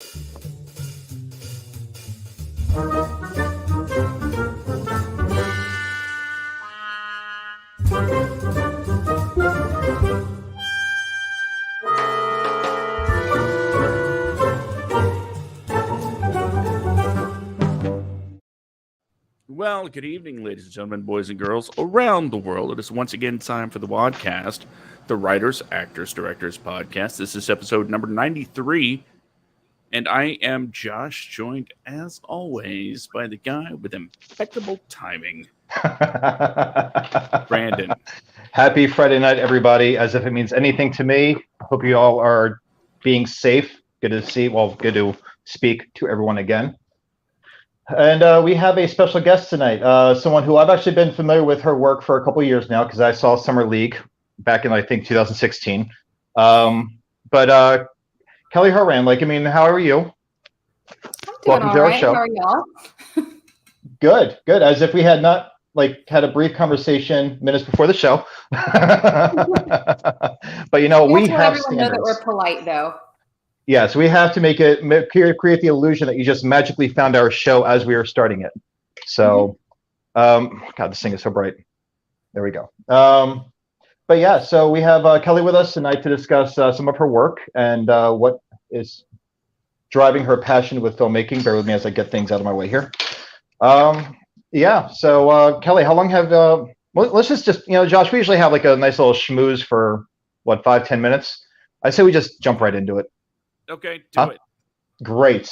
Well, good evening, ladies and gentlemen, boys and girls around the world. It is once again time for the WADcast, the Writers, Actors, Directors podcast. This is episode number 93, and I am Josh, joined as always by the guy with impeccable timing, Brandon. Happy Friday night, everybody. As if it means anything to me. I hope you all are being safe. Good to speak to everyone again. And we have a special guest tonight, someone who I've actually been familiar with her work for a couple of years now because I saw Summer League back in, I think, 2016. But Kelli Horan, how are you? Welcome to our show. How are y'all? Good. As if we had not had a brief conversation minutes before the show. But we have everyone know that we're polite, though. Yes, we have to create the illusion that you just magically found our show as we were starting it. So, God, this thing is so bright. There we go. But yeah, so we have Kelli with us tonight to discuss some of her work and what is driving her passion with filmmaking. Bear with me as I get things out of my way here. Yeah, so Kelli, how long have let's just Josh, we usually have a nice little schmooze for 5-10 minutes. I say we just jump right into it. Okay, do it. Great.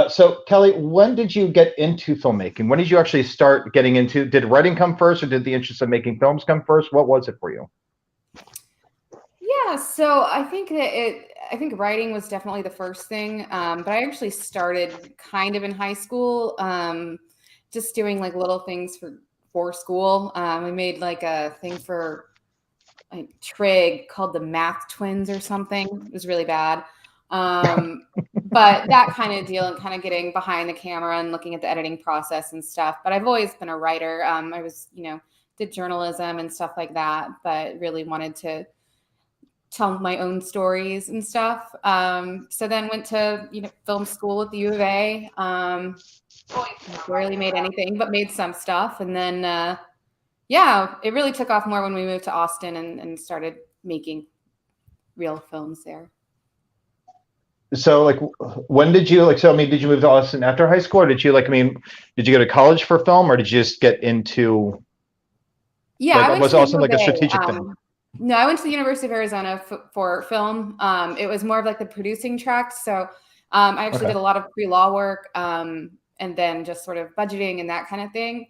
So Kelli, when did you get into filmmaking? When did you actually start getting into? Did writing come first, or did the interest of making films come first? What was it for you? Yeah, so I think writing was definitely the first thing, but I actually started kind of in high school, just doing little things for school. I made a thing for Trig called the Math Twins or something. It was really bad, but that kind of deal, and kind of getting behind the camera and looking at the editing process and stuff. But I've always been a writer. I was did journalism and stuff like that, but really wanted to tell my own stories and stuff. So then went to film school at the U of A. Barely made anything, but made some stuff, and then yeah, it really took off more when we moved to Austin and started making real films there. So when did you did you move to Austin after high school, or did you did you go to college for film, or did you just get into? Yeah, was Austin a strategic thing? No, I went to the University of Arizona for film. It was more of the producing track. So I actually did a lot of pre-law work, and then just sort of budgeting and that kind of thing.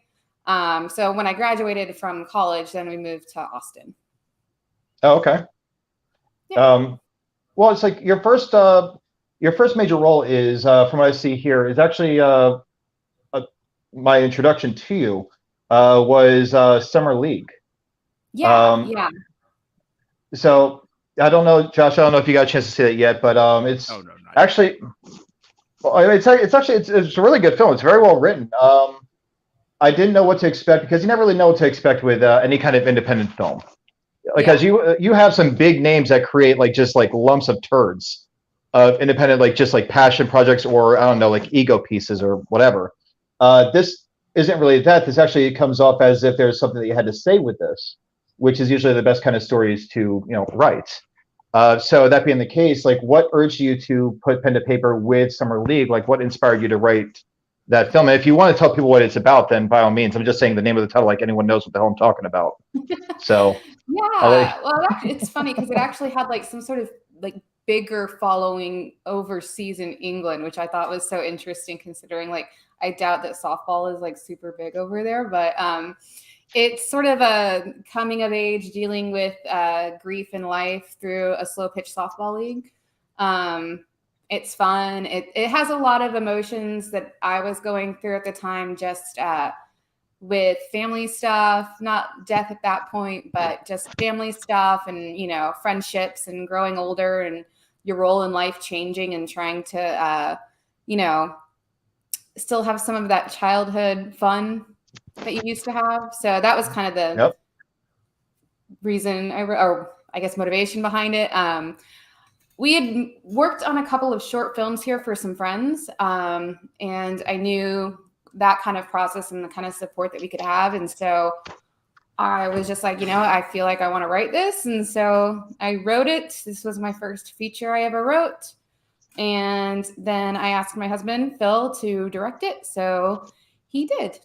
So when I graduated from college, then we moved to Austin. Oh, okay. Yeah. Well, it's your first major role is, from what I see here, is actually my introduction to you was Summer League. Yeah, yeah. So I don't know, Josh. I don't know if you got a chance to see that yet, but it's actually it's a really good film. It's very well written. I didn't know what to expect because you never really know what to expect with any kind of independent film. Because you have some big names that create just lumps of turds of independent just passion projects, or I don't know, ego pieces or whatever. This isn't really that. This actually comes off as if there's something that you had to say with this, which is usually the best kind of stories to write. So that being the case, what urged you to put pen to paper with Summer League? What inspired you to write that film? And if you want to tell people what it's about, then by all means. I'm just saying the name of the title, anyone knows what the hell I'm talking about. So yeah, well, it's funny because it actually had some sort of bigger following overseas in England, which I thought was so interesting, considering I doubt that softball is super big over there, but it's sort of a coming of age, dealing with grief in life through a slow pitch softball league. It's fun. It has a lot of emotions that I was going through at the time, just with family stuff, not death at that point, but just family stuff and, friendships and growing older and your role in life changing and trying to, still have some of that childhood fun that you used to have. So that was kind of the reason, or I guess motivation behind it. we had worked on a couple of short films here for some friends, and I knew that kind of process and the kind of support that we could have. And so I was just like, I feel like I want to write this. And so I wrote it. This was my first feature I ever wrote. And then I asked my husband, Phil, to direct it. So he did.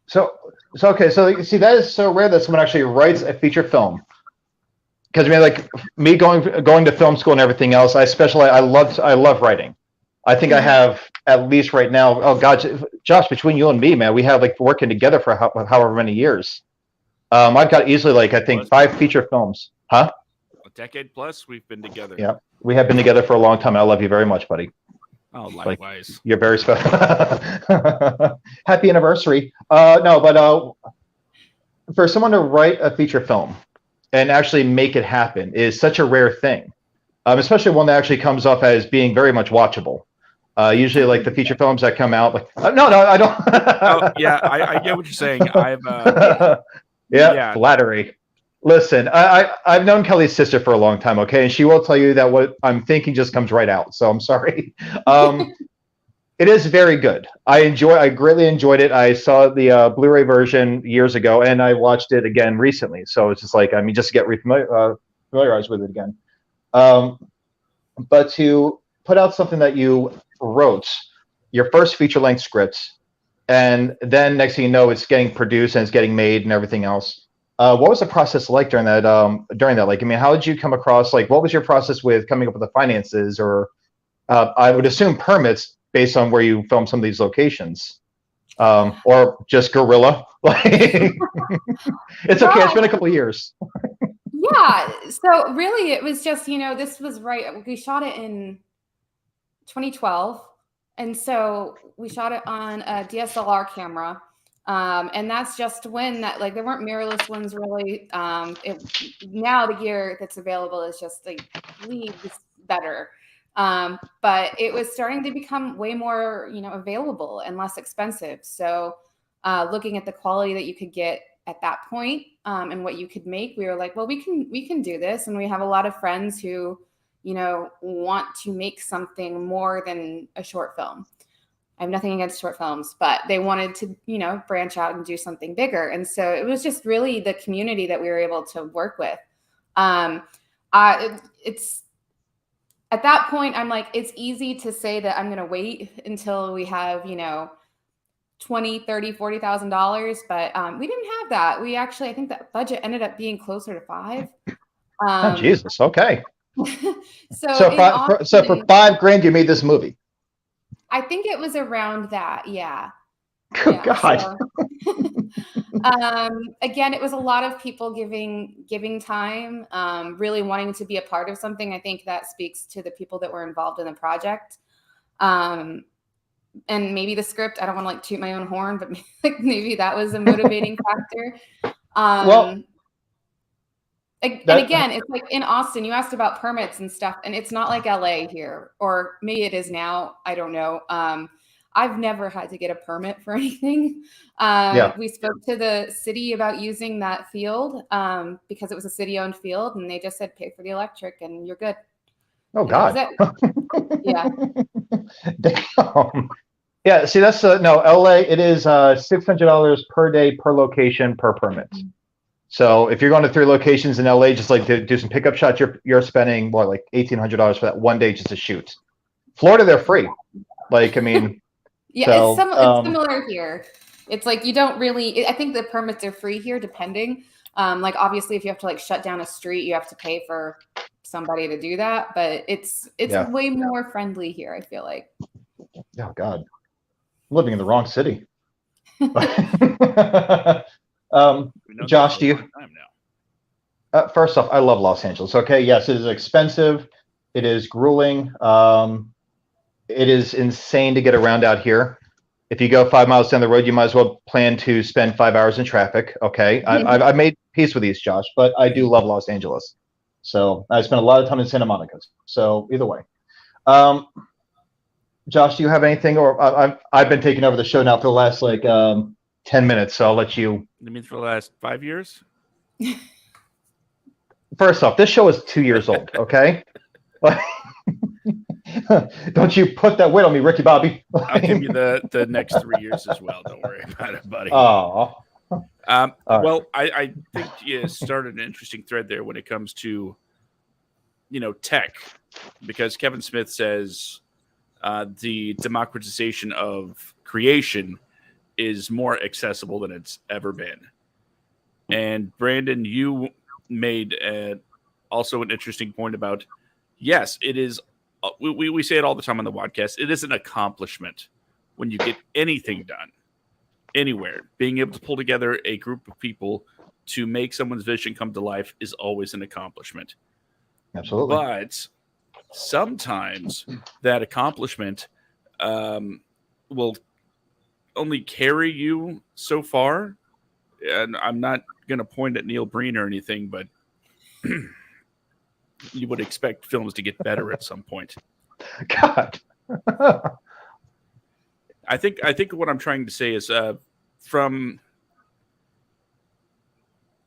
So okay. So you see, that is so rare that someone actually writes a feature film. Because I mean, like me going to film school and everything else, I love writing. I think I have at least right now. Oh God, Josh, between you and me, man, we have like working together for however many years. I've got easily like I think 5 feature films. Huh? A decade plus we've been together. Yeah, we have been together for a long time. I love you very much, buddy. Oh, likewise. Like, you're very special. Happy anniversary. No, but for someone to write a feature film and actually make it happen is such a rare thing, especially one that actually comes off as being very much watchable. Usually, like the feature films that come out, like no, I don't. Oh, yeah, I get what you're saying. Yeah, flattery. Listen, I've known Kelly's sister for a long time, okay, and she will tell you that what I'm thinking just comes right out. So I'm sorry. It is very good. I greatly enjoyed it. I saw the Blu-ray version years ago, and I watched it again recently. So it's just like, I mean, just to get familiarized with it again. But to put out something that you wrote, your first feature-length script, and then next thing you know, it's getting produced and it's getting made and everything else. What was the process like during that? Like, I mean, how did you come across? Like, what was your process with coming up with the finances, or I would assume permits based on where you film some of these locations, or just guerrilla? Like, it's okay. It's been a couple of years. Yeah. So really, it was just this was right. We shot it in 2012, and so we shot it on a DSLR camera. And that's just when that, like, there weren't mirrorless ones really. Now the gear that's available is just like leagues better. But it was starting to become way more, available and less expensive. So looking at the quality that you could get at that point, and what you could make, we were like, well, we can do this. And we have a lot of friends who, want to make something more than a short film. I have nothing against short films, but they wanted to, branch out and do something bigger. And so it was just really the community that we were able to work with. It's at that point, I'm like, it's easy to say that I'm going to wait until we have, $20,000, $30,000, $40,000. But we didn't have that. We actually, I think that budget ended up being closer to $5. Oh, Jesus. Okay. So for $5,000, you made this movie. I think it was around that. Yeah. Good God. So, again, it was a lot of people giving time, really wanting to be a part of something. I think that speaks to the people that were involved in the project. And maybe the script, I don't want to like toot my own horn, but maybe that was a motivating factor. And again, it's like in Austin, you asked about permits and stuff, and it's not like LA here, or maybe it is now. I don't know. I've never had to get a permit for anything. We spoke to the city about using that field because it was a city-owned field, and they just said, pay for the electric and you're good. Oh, God. Yeah. Damn. Yeah, see, that's no, LA, it is $600 per day per location per permit. So if you're going to 3 locations in LA, just like to do some pickup shots, you're spending what, like $1,800 for that one day just to shoot. Florida, they're free. Like, I mean, yeah, so, it's similar here. It's like you don't really. I think the permits are free here, depending. Like obviously, if you have to like shut down a street, you have to pay for somebody to do that. But it's way more friendly here, I feel like. Oh God, I'm living in the wrong city. Josh, do you? First off, I love Los Angeles. Okay, yes, it is expensive. It is grueling. It is insane to get around out here. If you go 5 miles down the road, you might as well plan to spend 5 hours in traffic. Okay, I've made peace with these, Josh, but I do love Los Angeles. So I spent a lot of time in Santa Monica. So either way, Josh, do you have anything? Or I've been taking over the show now for the last 10 minutes, so I'll let you. You mean for the last 5 years? First off, this show is 2 years old, okay? Don't you put that weight on me, Ricky Bobby. I'll give you the next 3 years as well. Don't worry about it, buddy. Oh. Well, I think you started an interesting thread there when it comes to, tech, because Kevin Smith says the democratization of creation is more accessible than it's ever been. And Brandon, you made also an interesting point about, yes, it is. We say it all the time on the WADcast. It is an accomplishment when you get anything done anywhere. Being able to pull together a group of people to make someone's vision come to life is always an accomplishment. Absolutely. But sometimes that accomplishment will only carry you so far. And I'm not going to point at Neil Breen or anything, but you would expect films to get better at some point. God. I think what I'm trying to say is from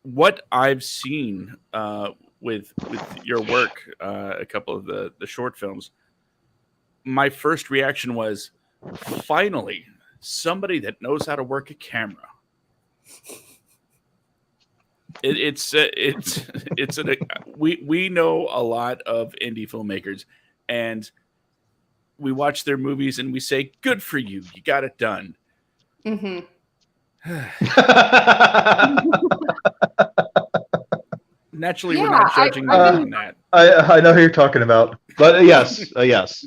what I've seen with your work, a couple of the short films, my first reaction was, finally, somebody that knows how to work a camera. We know a lot of indie filmmakers, and we watch their movies and we say, good for you, you got it done. Mm-hmm. Naturally, we're not judging them on that. I know who you're talking about, but yes, yes,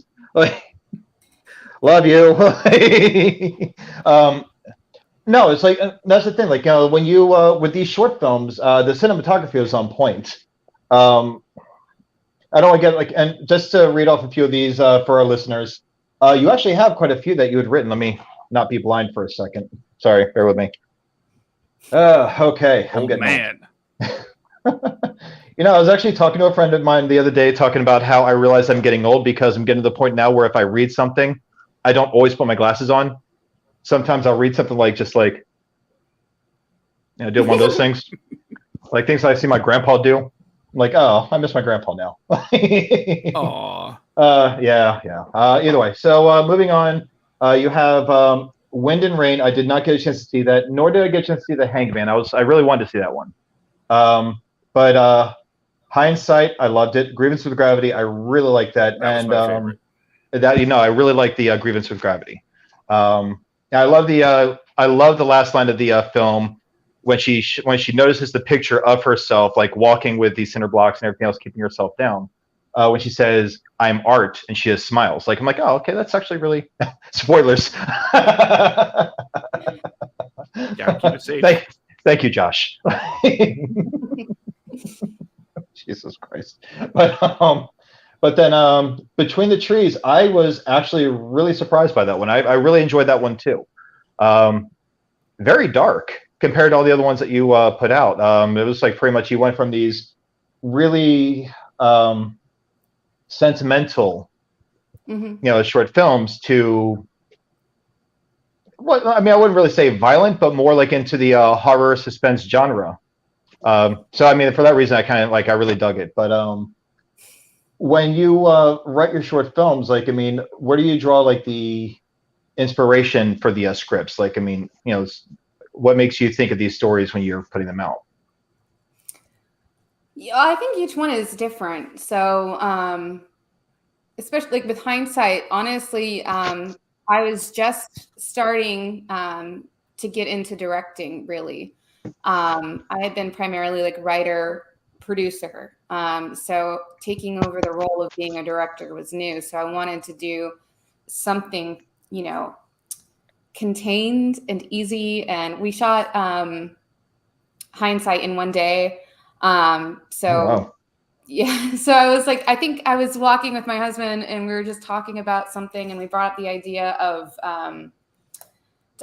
love you. No, it's like that's the thing. Like when you with these short films, the cinematography is on point. I don't want to get like, and just to read off a few of these for our listeners, you actually have quite a few that you had written. Let me not be blind for a second. Sorry, bear with me. Okay, I'm getting man. I was actually talking to a friend of mine the other day, talking about how I realized I'm getting old because I'm getting to the point now where if I read something, I don't always put my glasses on. Sometimes I'll read something like just like, do one of those things, like things I see my grandpa do. I'm like, oh, I miss my grandpa now. Aww. Yeah. Either way, so moving on, you have Wind and Rain. I did not get a chance to see that, nor did I get a chance to see The Hangman. I really wanted to see that one. But Hindsight, I loved it. Grievance with Gravity, I really like that. That was my favorite. That I really like the Grievance with Gravity. I love the last line of the film when she notices the picture of herself like walking with the cinder blocks and everything else, keeping herself down. When she says, "I'm art," and she just smiles. Like I'm like, oh, okay, that's actually really spoilers. Yeah, keep it safe. Thank you, Josh. Jesus Christ. But then Between the Trees, I was actually really surprised by that one. I really enjoyed that one too. Very dark compared to all the other ones that you put out. It was like pretty much you went from these really sentimental, short films to I wouldn't really say violent, but more like into the horror suspense genre. So for that reason, I really dug it. But when you write your short films, where do you draw like the inspiration for the scripts? What makes you think of these stories when you're putting them out? Yeah, I think each one is different. So, especially like with Hindsight, honestly, I was just starting to get into directing, really. I had been primarily like writer, producer. So taking over the role of being a director was new. So I wanted to do something, contained and easy. And we shot Hindsight in one day. Wow. Yeah. So I was like, I think I was walking with my husband and we were just talking about something and we brought up the idea of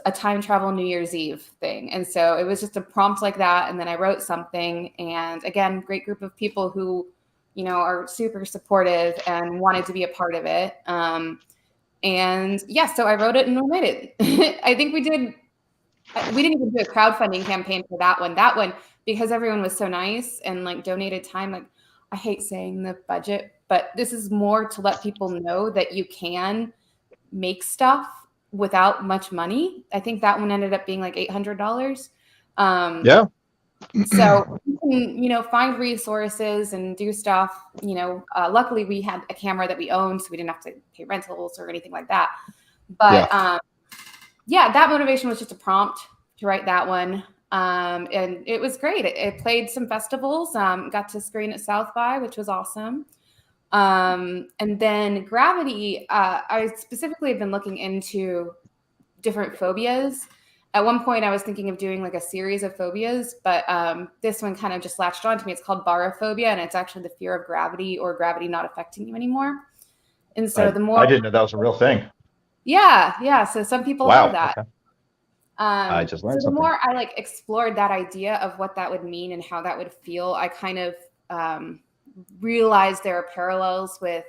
a time travel New Year's Eve thing. And so it was just a prompt like that. And then I wrote something, and again, great group of people who, are super supportive and wanted to be a part of it. And yeah, so I wrote it and we made it. I think we didn't even do a crowdfunding campaign for that one. That one, because everyone was so nice and like donated time. Like, I hate saying the budget but this is more to let people know that you can make stuff without much money. I think that one ended up being like $800. Yeah. So you can, find resources and do stuff. Luckily we had a camera that we owned, so we didn't have to pay rentals or anything like that. But that motivation was just a prompt to write that one. And it was great. It played some festivals, got to screen at South by, which was awesome. And then Gravity, I specifically have been looking into different phobias. At one point I was thinking of doing like a series of phobias, but this one kind of just latched on to me. It's called barophobia, and it's actually the fear of gravity or gravity not affecting you anymore. And so I didn't know that was a real thing. Yeah. So some people have that. Okay. I just learned so the something. more I explored that idea of what that would mean and how that would feel, I kind of realized there are parallels with,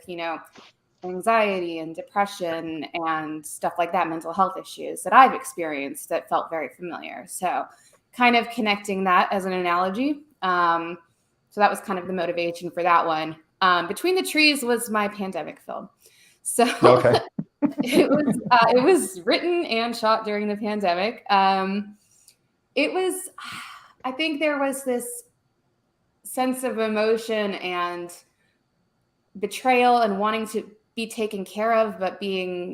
anxiety and depression and stuff like that, mental health issues that I've experienced that felt very familiar. So kind of connecting that as an analogy. So that was kind of the motivation for that one. Between the Trees was my pandemic film. So okay. it was written and shot during the pandemic. I think there was this sense of emotion and betrayal and wanting to be taken care of, but being,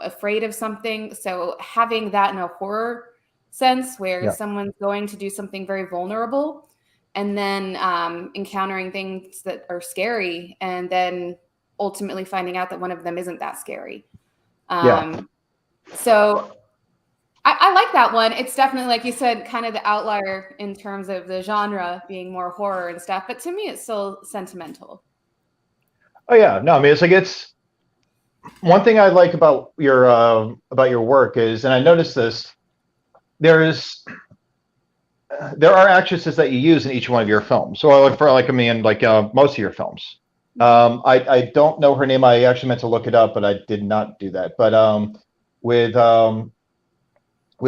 afraid of something. So having that in a horror sense where someone's going to do something very vulnerable and then encountering things that are scary and then ultimately finding out that one of them isn't that scary. So I like that one. It's definitely, like you said, kind of the outlier in terms of the genre being more horror and stuff. But to me, it's still sentimental. Oh yeah, no, I mean it's one thing I like about your work is, and I noticed this, there are actresses that you use in each one of your films. So most of your films. I don't know her name. I actually meant to look it up, but I did not do that. But with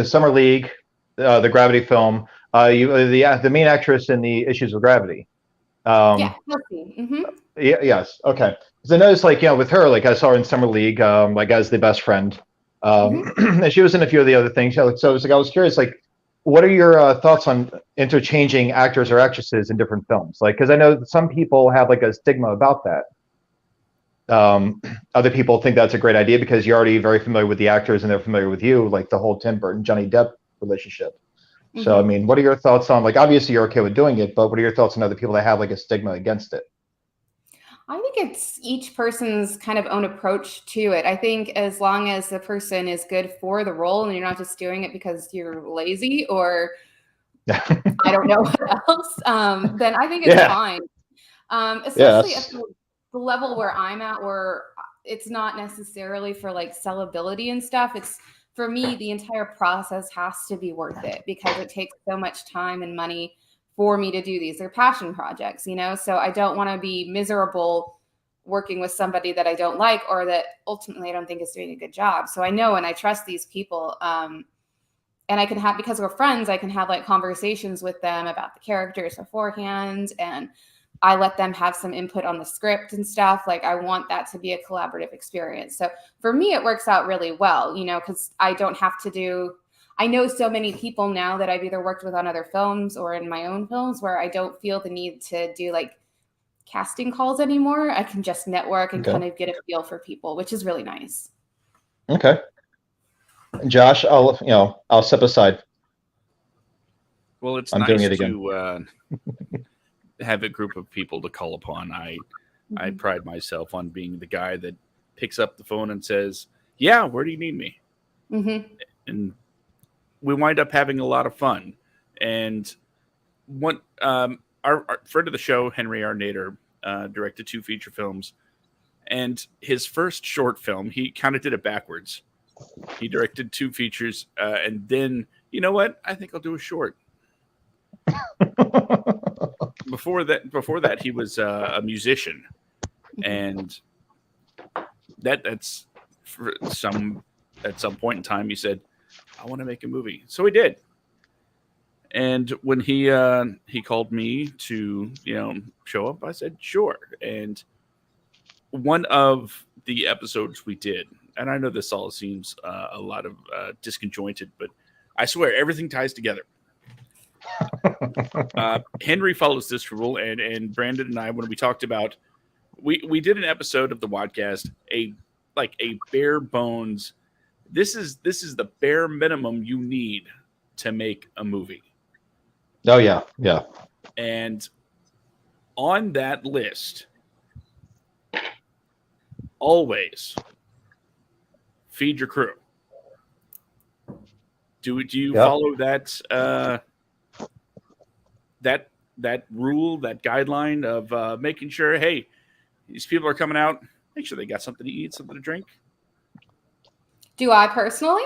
Summer League, the Gravity film, the main actress in the Issues of Gravity. Yes. Okay. Because I noticed, with her, I saw her in Summer League, as the best friend, and she was in a few of the other things. So it was I was curious, what are your thoughts on interchanging actors or actresses in different films? Because I know some people have a stigma about that. Other people think that's a great idea because you're already very familiar with the actors and they're familiar with you, like the whole Tim Burton Johnny Depp relationship. So I mean, what are your thoughts on obviously you're okay with doing it, but what are your thoughts on other people that have a stigma against it? I think it's each person's kind of own approach to it. I think as long as the person is good for the role and you're not just doing it because you're lazy or I don't know what else, then I think it's fine. Especially at the level where I'm at, where it's not necessarily for sellability and stuff. It's for me, the entire process has to be worth it because it takes so much time and money for me to do these. They're passion projects, so I don't want to be miserable working with somebody that I don't like or that ultimately I don't think is doing a good job. So I know and I trust these people. And I can have, because we're friends, I can have conversations with them about the characters beforehand, and I let them have some input on the script and stuff. I want that to be a collaborative experience. So for me, it works out really well, because I don't have to I know so many people now that I've either worked with on other films or in my own films where I don't feel the need to do casting calls anymore. I can just network and kind of get a feel for people, which is really nice. Okay. Josh, I'll step aside. Well, it's I'm nice doing it again. to have a group of people to call upon. I pride myself on being the guy that picks up the phone and says, "Yeah, where do you need me?" And we wind up having a lot of fun. And one our friend of the show, Henry Arnader, directed 2 feature films. And his first short film, he kind of did it backwards. He directed 2 features, and then, you know what? I think I'll do a short. Before that, he was a musician, and that's at some point in time, he said, "I want to make a movie," so he did. And when he called me to show up, I said sure, and one of the episodes we did, and I know this all seems a lot of disconjointed, but I swear everything ties together. Henry follows this rule, and Brandon and I, when we talked about, we did an episode of the WADcast, a bare bones. This is the bare minimum you need to make a movie. Oh yeah, yeah. And on that list, always feed your crew. Do you follow that that rule, that guideline of making sure, hey, these people are coming out, make sure they got something to eat, something to drink? Do I personally?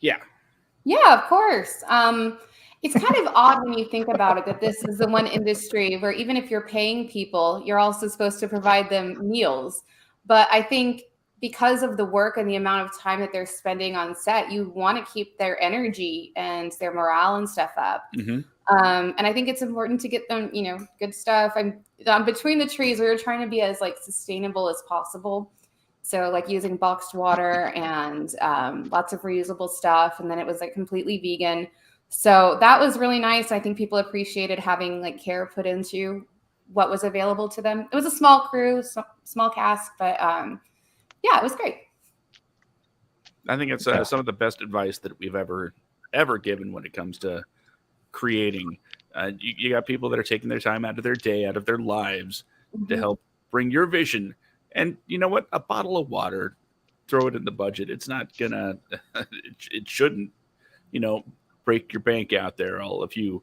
Yeah. Yeah, of course. It's kind of odd when you think about it that this is the one industry where even if you're paying people, you're also supposed to provide them meals. But I think because of the work and the amount of time that they're spending on set, you want to keep their energy and their morale and stuff up. Mm-hmm. And I think it's important to get them, good stuff. Between the trees, we were trying to be as sustainable as possible. So using boxed water and lots of reusable stuff. And then it was completely vegan. So that was really nice. I think people appreciated having care put into what was available to them. It was a small crew, small cast, but yeah, it was great. I think it's some of the best advice that we've ever given when it comes to creating. You got people that are taking their time out of their day, out of their lives, mm-hmm. to help bring your vision. And you know what? A bottle of water, throw it in the budget. It's not gonna, it shouldn't, break your bank out there, all of you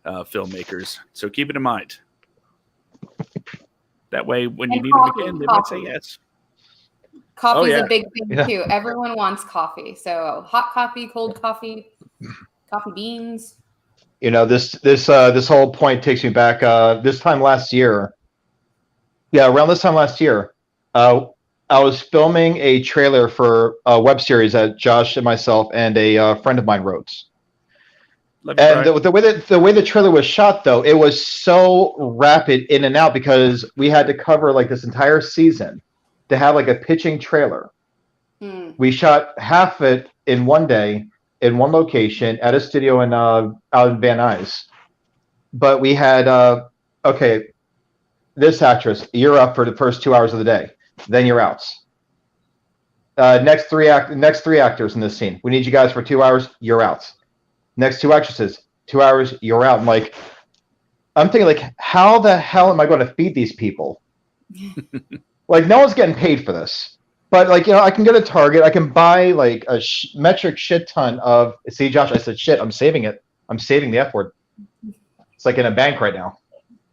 filmmakers. So keep it in mind. That way, when you need them again, they might say yes. Coffee is a big thing too. Everyone wants coffee. So hot coffee, cold coffee, coffee beans. This whole point takes me back. This time last year, around this time last year, I was filming a trailer for a web series that Josh and myself and a friend of mine wrote. And the way the trailer was shot, though, it was so rapid in and out because we had to cover this entire season to have a pitching trailer. We shot half of it in one day in one location at a studio out in Van Nuys. But we had this actress, you're up for the first 2 hours of the day, then you're out. Next three actors in this scene, we need you guys for 2 hours, you're out. Next two actresses, 2 hours, you're out. I'm thinking, how the hell am I going to feed these people? No one's getting paid for this. But, I can go to Target. I can buy, a metric shit ton of... See, Josh, I said shit. I'm saving it. I'm saving the F word. It's in a bank right now.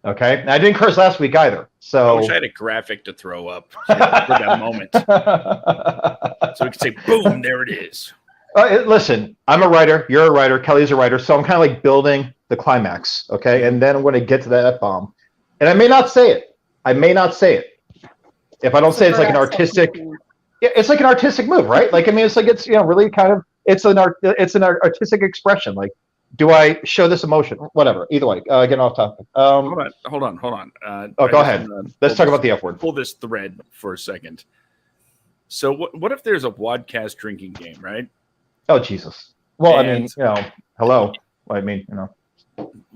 Okay? And I didn't curse last week either. So I wish I had a graphic to throw up for that moment. So we could say, boom, there it is. Listen, I'm a writer. You're a writer. Kelly's a writer. So I'm kind of building the climax, okay? And then I'm going to get to that F-bomb. And I may not say it. If I don't say it's an artistic... It's an artistic move, right? It's really kind of... It's an artistic expression. Do I show this emotion? Whatever. Either way. Getting off topic. Hold on. Go ahead. Let's talk about the F word. Pull this thread for a second. So what if there's a WADcast drinking game, right? Oh, Jesus. Well, hello.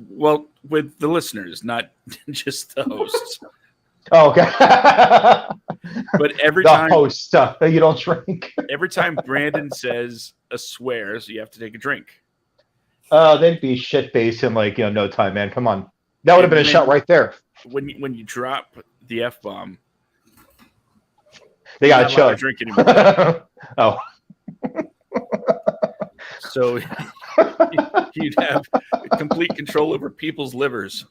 Well, with the listeners, not just the hosts. Oh, okay. But every time... The host, you don't drink. Every time Brandon says a swear, so you have to take a drink. They'd be shit-faced in, no time, man. Come on. That would have been a shot right there. When you drop the F-bomb... They got to chug. Drink anymore. Oh. So you'd have complete control over people's livers.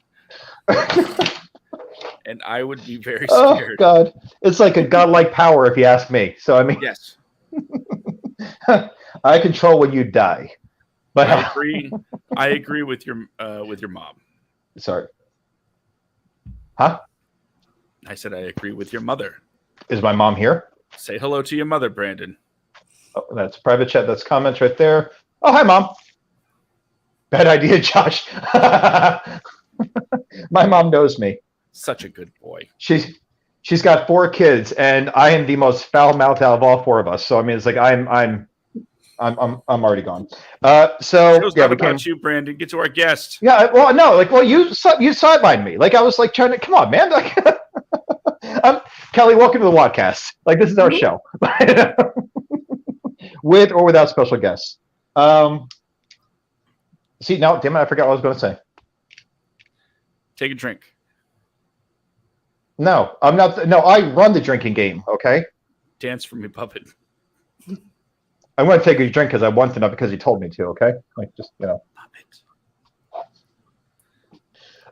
And I would be very scared. Oh, God. It's a godlike power, if you ask me. So, Yes. I control when you die. But I agree with your mom. Sorry. Huh? I said I agree with your mother. Is my mom here? Say hello to your mother, Brandon. Oh, that's private chat. That's comments right there. Oh, hi, Mom. Bad idea, Josh. My mom knows me. Such a good boy. She's she's got 4 kids, and I am the most foul mouthed out of all 4 of us. So I mean, it's like I'm already gone. So Show's yeah, not we came. about you, Brandon. Get to our guest. Yeah, well, no, like, well, you sidelined me. Like I was like trying to come on, man. Like, Kelly, welcome to the WADcast. Like this is our show, with or without special guests. See, now, damn it, I forgot what I was going to say. Take a drink. No, I'm not. No, I run the drinking game. Okay, Dance for me, puppet. I'm going to take a drink because I want to, not because he told me to. Okay, like just Puppet.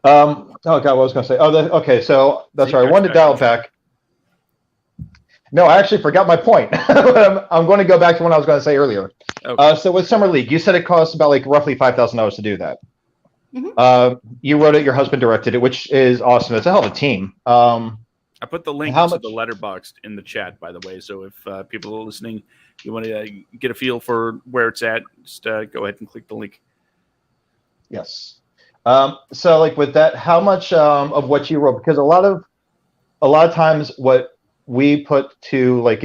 Oh God, what was I going to say? Oh, okay. So that's right. I wanted to dial it back. No, I actually forgot my point. I'm going to go back to what I was going to say earlier. Okay. So with Summer League, you said it costs about like roughly $5,000 to do that. Mhm. You wrote it. Your husband directed it, which is awesome. It's a hell of a team. I put the link how to much- the letterboxd in the chat, by the way. So if people are listening, you want to get a feel for where it's at, just go ahead and click the link. Yes. So like with that, how much of what you wrote? Because a lot of times what we put to like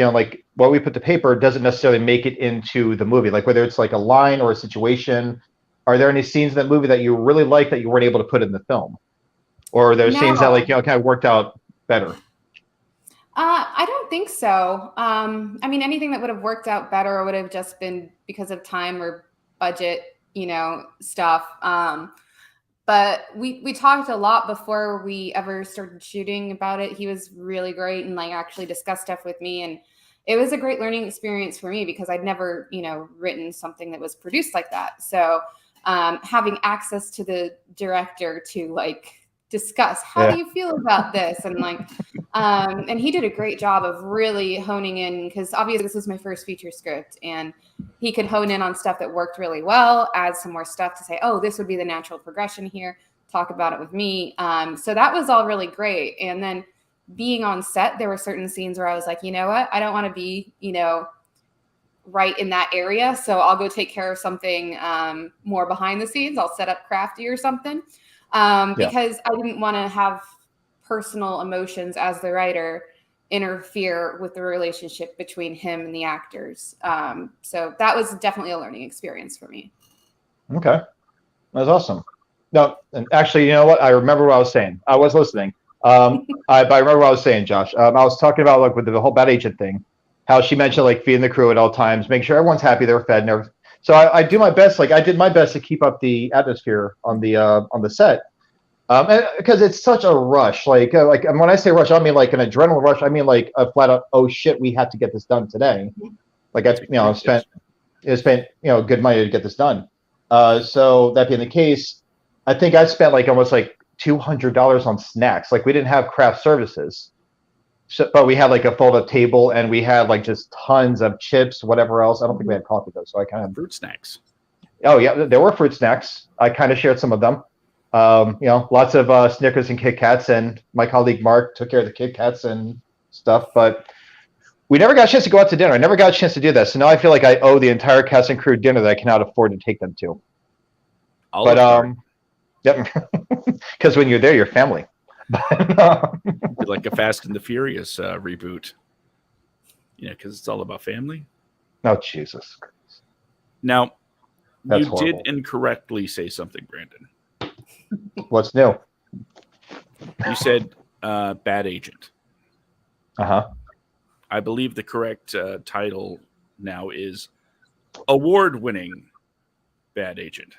what we put to paper doesn't necessarily make it into the movie. Like whether it's like a line or a situation. Are there any scenes in that movie that you really like that you weren't able to put in the film, or are there scenes that like kind of worked out better? I don't think so. I mean, anything that would have worked out better would have just been because of time or budget, stuff. But we talked a lot before we ever started shooting about it. He was really great and like actually discussed stuff with me, and it was a great learning experience for me because I'd never, written something that was produced like that. So having access to the director to like discuss how do you feel about this, and like and he did a great job of really honing in, because obviously this was my first feature script, and he could hone in on stuff that worked really well, add some more stuff to say, oh, this would be the natural progression here, talk about it with me. So that was all really great. And then being on set, there were certain scenes where I was like, you know what, I don't want to be right in that area, so I'll go take care of something more behind the scenes. I'll set up crafty or something, because I didn't want to have personal emotions as the writer interfere with the relationship between him and the actors. So that was definitely a learning experience for me. Okay, that's awesome. No, and actually, you know what? I remember what I was saying. I was listening. I remember what I was saying, Josh. I was talking about like with the whole bad agent thing, how she mentioned like feeding the crew at all times, make sure everyone's happy, they're fed, and everything. So I do my best. Like I did my best to keep up the atmosphere on the set, because it's such a rush. Like and when I say rush, I mean like an adrenaline rush. I mean like a flat out, oh shit, we have to get this done today. Like I spent good money to get this done. So that being the case, I think I spent like almost like $200 on snacks. Like we didn't have craft services. So, but we had like a fold-up table, and we had like just tons of chips, whatever else. I don't think we had coffee though, so I kind of fruit snacks. Oh yeah, there were fruit snacks. I kind of shared some of them. Lots of Snickers and Kit Kats, and my colleague Mark took care of the Kit Kats and stuff. But we never got a chance to go out to dinner. I never got a chance to do that. So now I feel like I owe the entire cast and crew dinner that I cannot afford to take them to. Yep, because when you're there, you're family. Like a Fast and the Furious reboot. Because it's all about family. Oh, Jesus. Now, That's you horrible. did incorrectly say something, Brandon. What's new? You said bad agent. Uh-huh. I believe the correct title now is award-winning bad agent.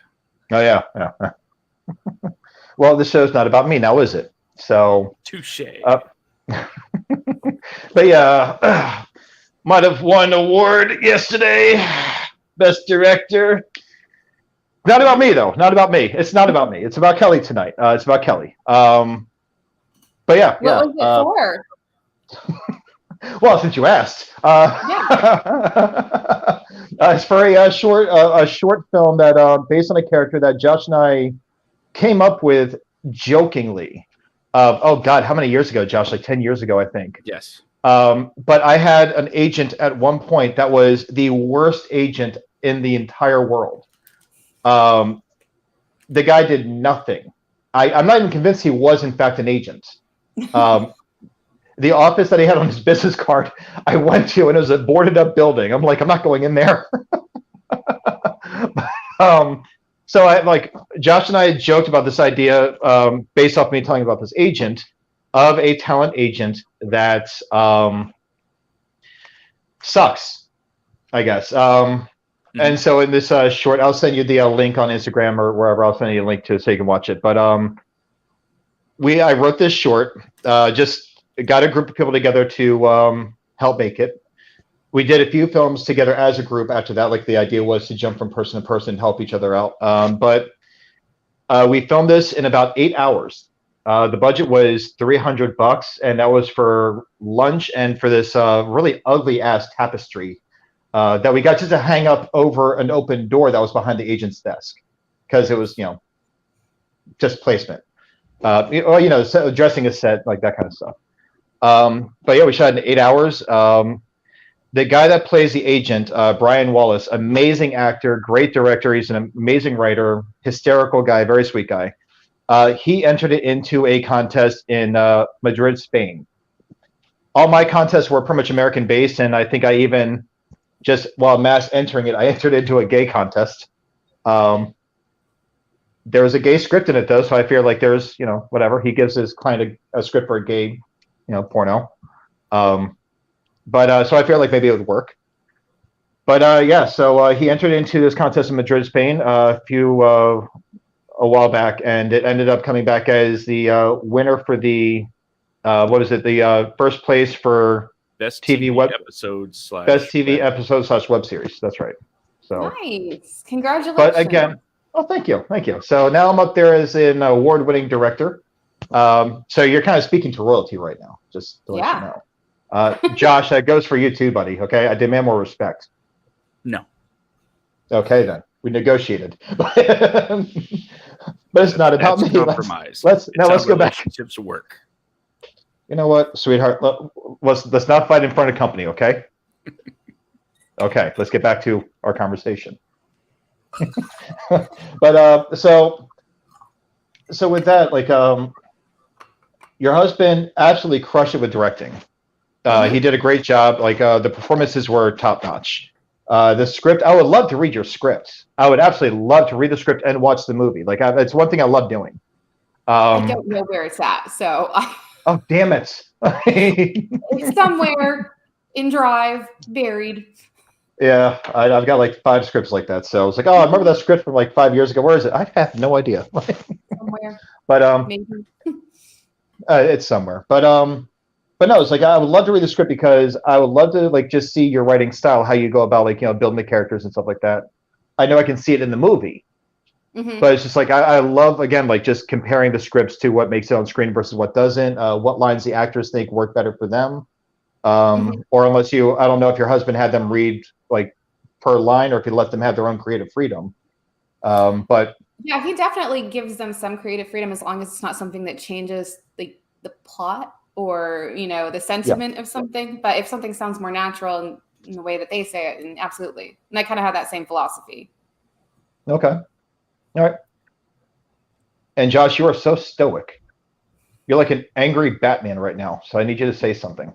Oh, yeah. Well, this show's not about me now, is it? So touche. But yeah, might have won an award yesterday. Best director. Not about me though. Not about me. It's not about me. It's about Kelly tonight. It's about Kelly. But yeah. What was it for? Well, since you asked, it's for a short film that based on a character that Josh and I came up with jokingly. Oh God, how many years ago, Josh? Like 10 years ago, I think. Yes. But I had an agent at one point that was the worst agent in the entire world. The guy did nothing. I'm not even convinced he was in fact an agent. the office that he had on his business card, I went to, and it was a boarded up building. I'm like, I'm not going in there. um, so I like Josh and I had joked about this idea based off me telling about this agent of a talent agent that sucks, I guess. And so in this short, I'll send you the link on Instagram or wherever. I'll send you a link to so you can watch it. But I wrote this short, just got a group of people together to help make it. We did a few films together as a group after that. Like the idea was to jump from person to person, help each other out. But we filmed this in about 8 hours. The budget was $300, and that was for lunch and for this really ugly ass tapestry that we got just to hang up over an open door that was behind the agent's desk because it was, just placement. Or, dressing a set, like that kind of stuff. But yeah, we shot in 8 hours. The guy that plays the agent, Brian Wallace, amazing actor, great director. He's an amazing writer, hysterical guy, very sweet guy. He entered it into a contest in Madrid, Spain. All my contests were pretty much American based, and I think I even just while mass entering it, I entered into a gay contest. There was a gay script in it though, so I feel like there's whatever he gives his client a script for a gay porno. But so I feel like maybe it would work. But yeah, so he entered into this contest in Madrid, Spain, a while back, and it ended up coming back as the winner for the the first place for best TV web episodes / best TV episode / web series. That's right. So nice, congratulations! But again, thank you. So now I'm up there as an award-winning director. So you're kind of speaking to royalty right now, just to let you know. Josh, that goes for you too, buddy. Okay, I demand more respect. No. Okay, then we negotiated, but it's not about me. Compromise. Let's go back. Relationships work. You know what, sweetheart? Let's not fight in front of company, okay? Okay, let's get back to our conversation. But so with that, like, your husband absolutely crushed it with directing. He did a great job. Like the performances were top notch. The script, I would love to read your script. I would absolutely love to read the script and watch the movie. Like it's one thing I love doing. I don't know where it's at, so. Oh damn it! It's somewhere in Drive, buried. Yeah, I've got like 5 scripts like that. So I was like, oh, I remember that script from like 5 years ago. Where is it? I have no idea. Somewhere. But maybe. It's somewhere. But no, it's like I would love to read the script because I would love to like just see your writing style, how you go about like building the characters and stuff like that. I know I can see it in the movie, but it's just like I love again like just comparing the scripts to what makes it on screen versus what doesn't. What lines the actors think work better for them, or unless I don't know if your husband had them read like per line or if you let them have their own creative freedom. But yeah, he definitely gives them some creative freedom as long as it's not something that changes the plot or the sentiment of something. But if something sounds more natural in the way that they say it, and absolutely. And I kind of have that same philosophy. Okay. All right. And Josh, you are so stoic. You're like an angry Batman right now. So I need you to say something.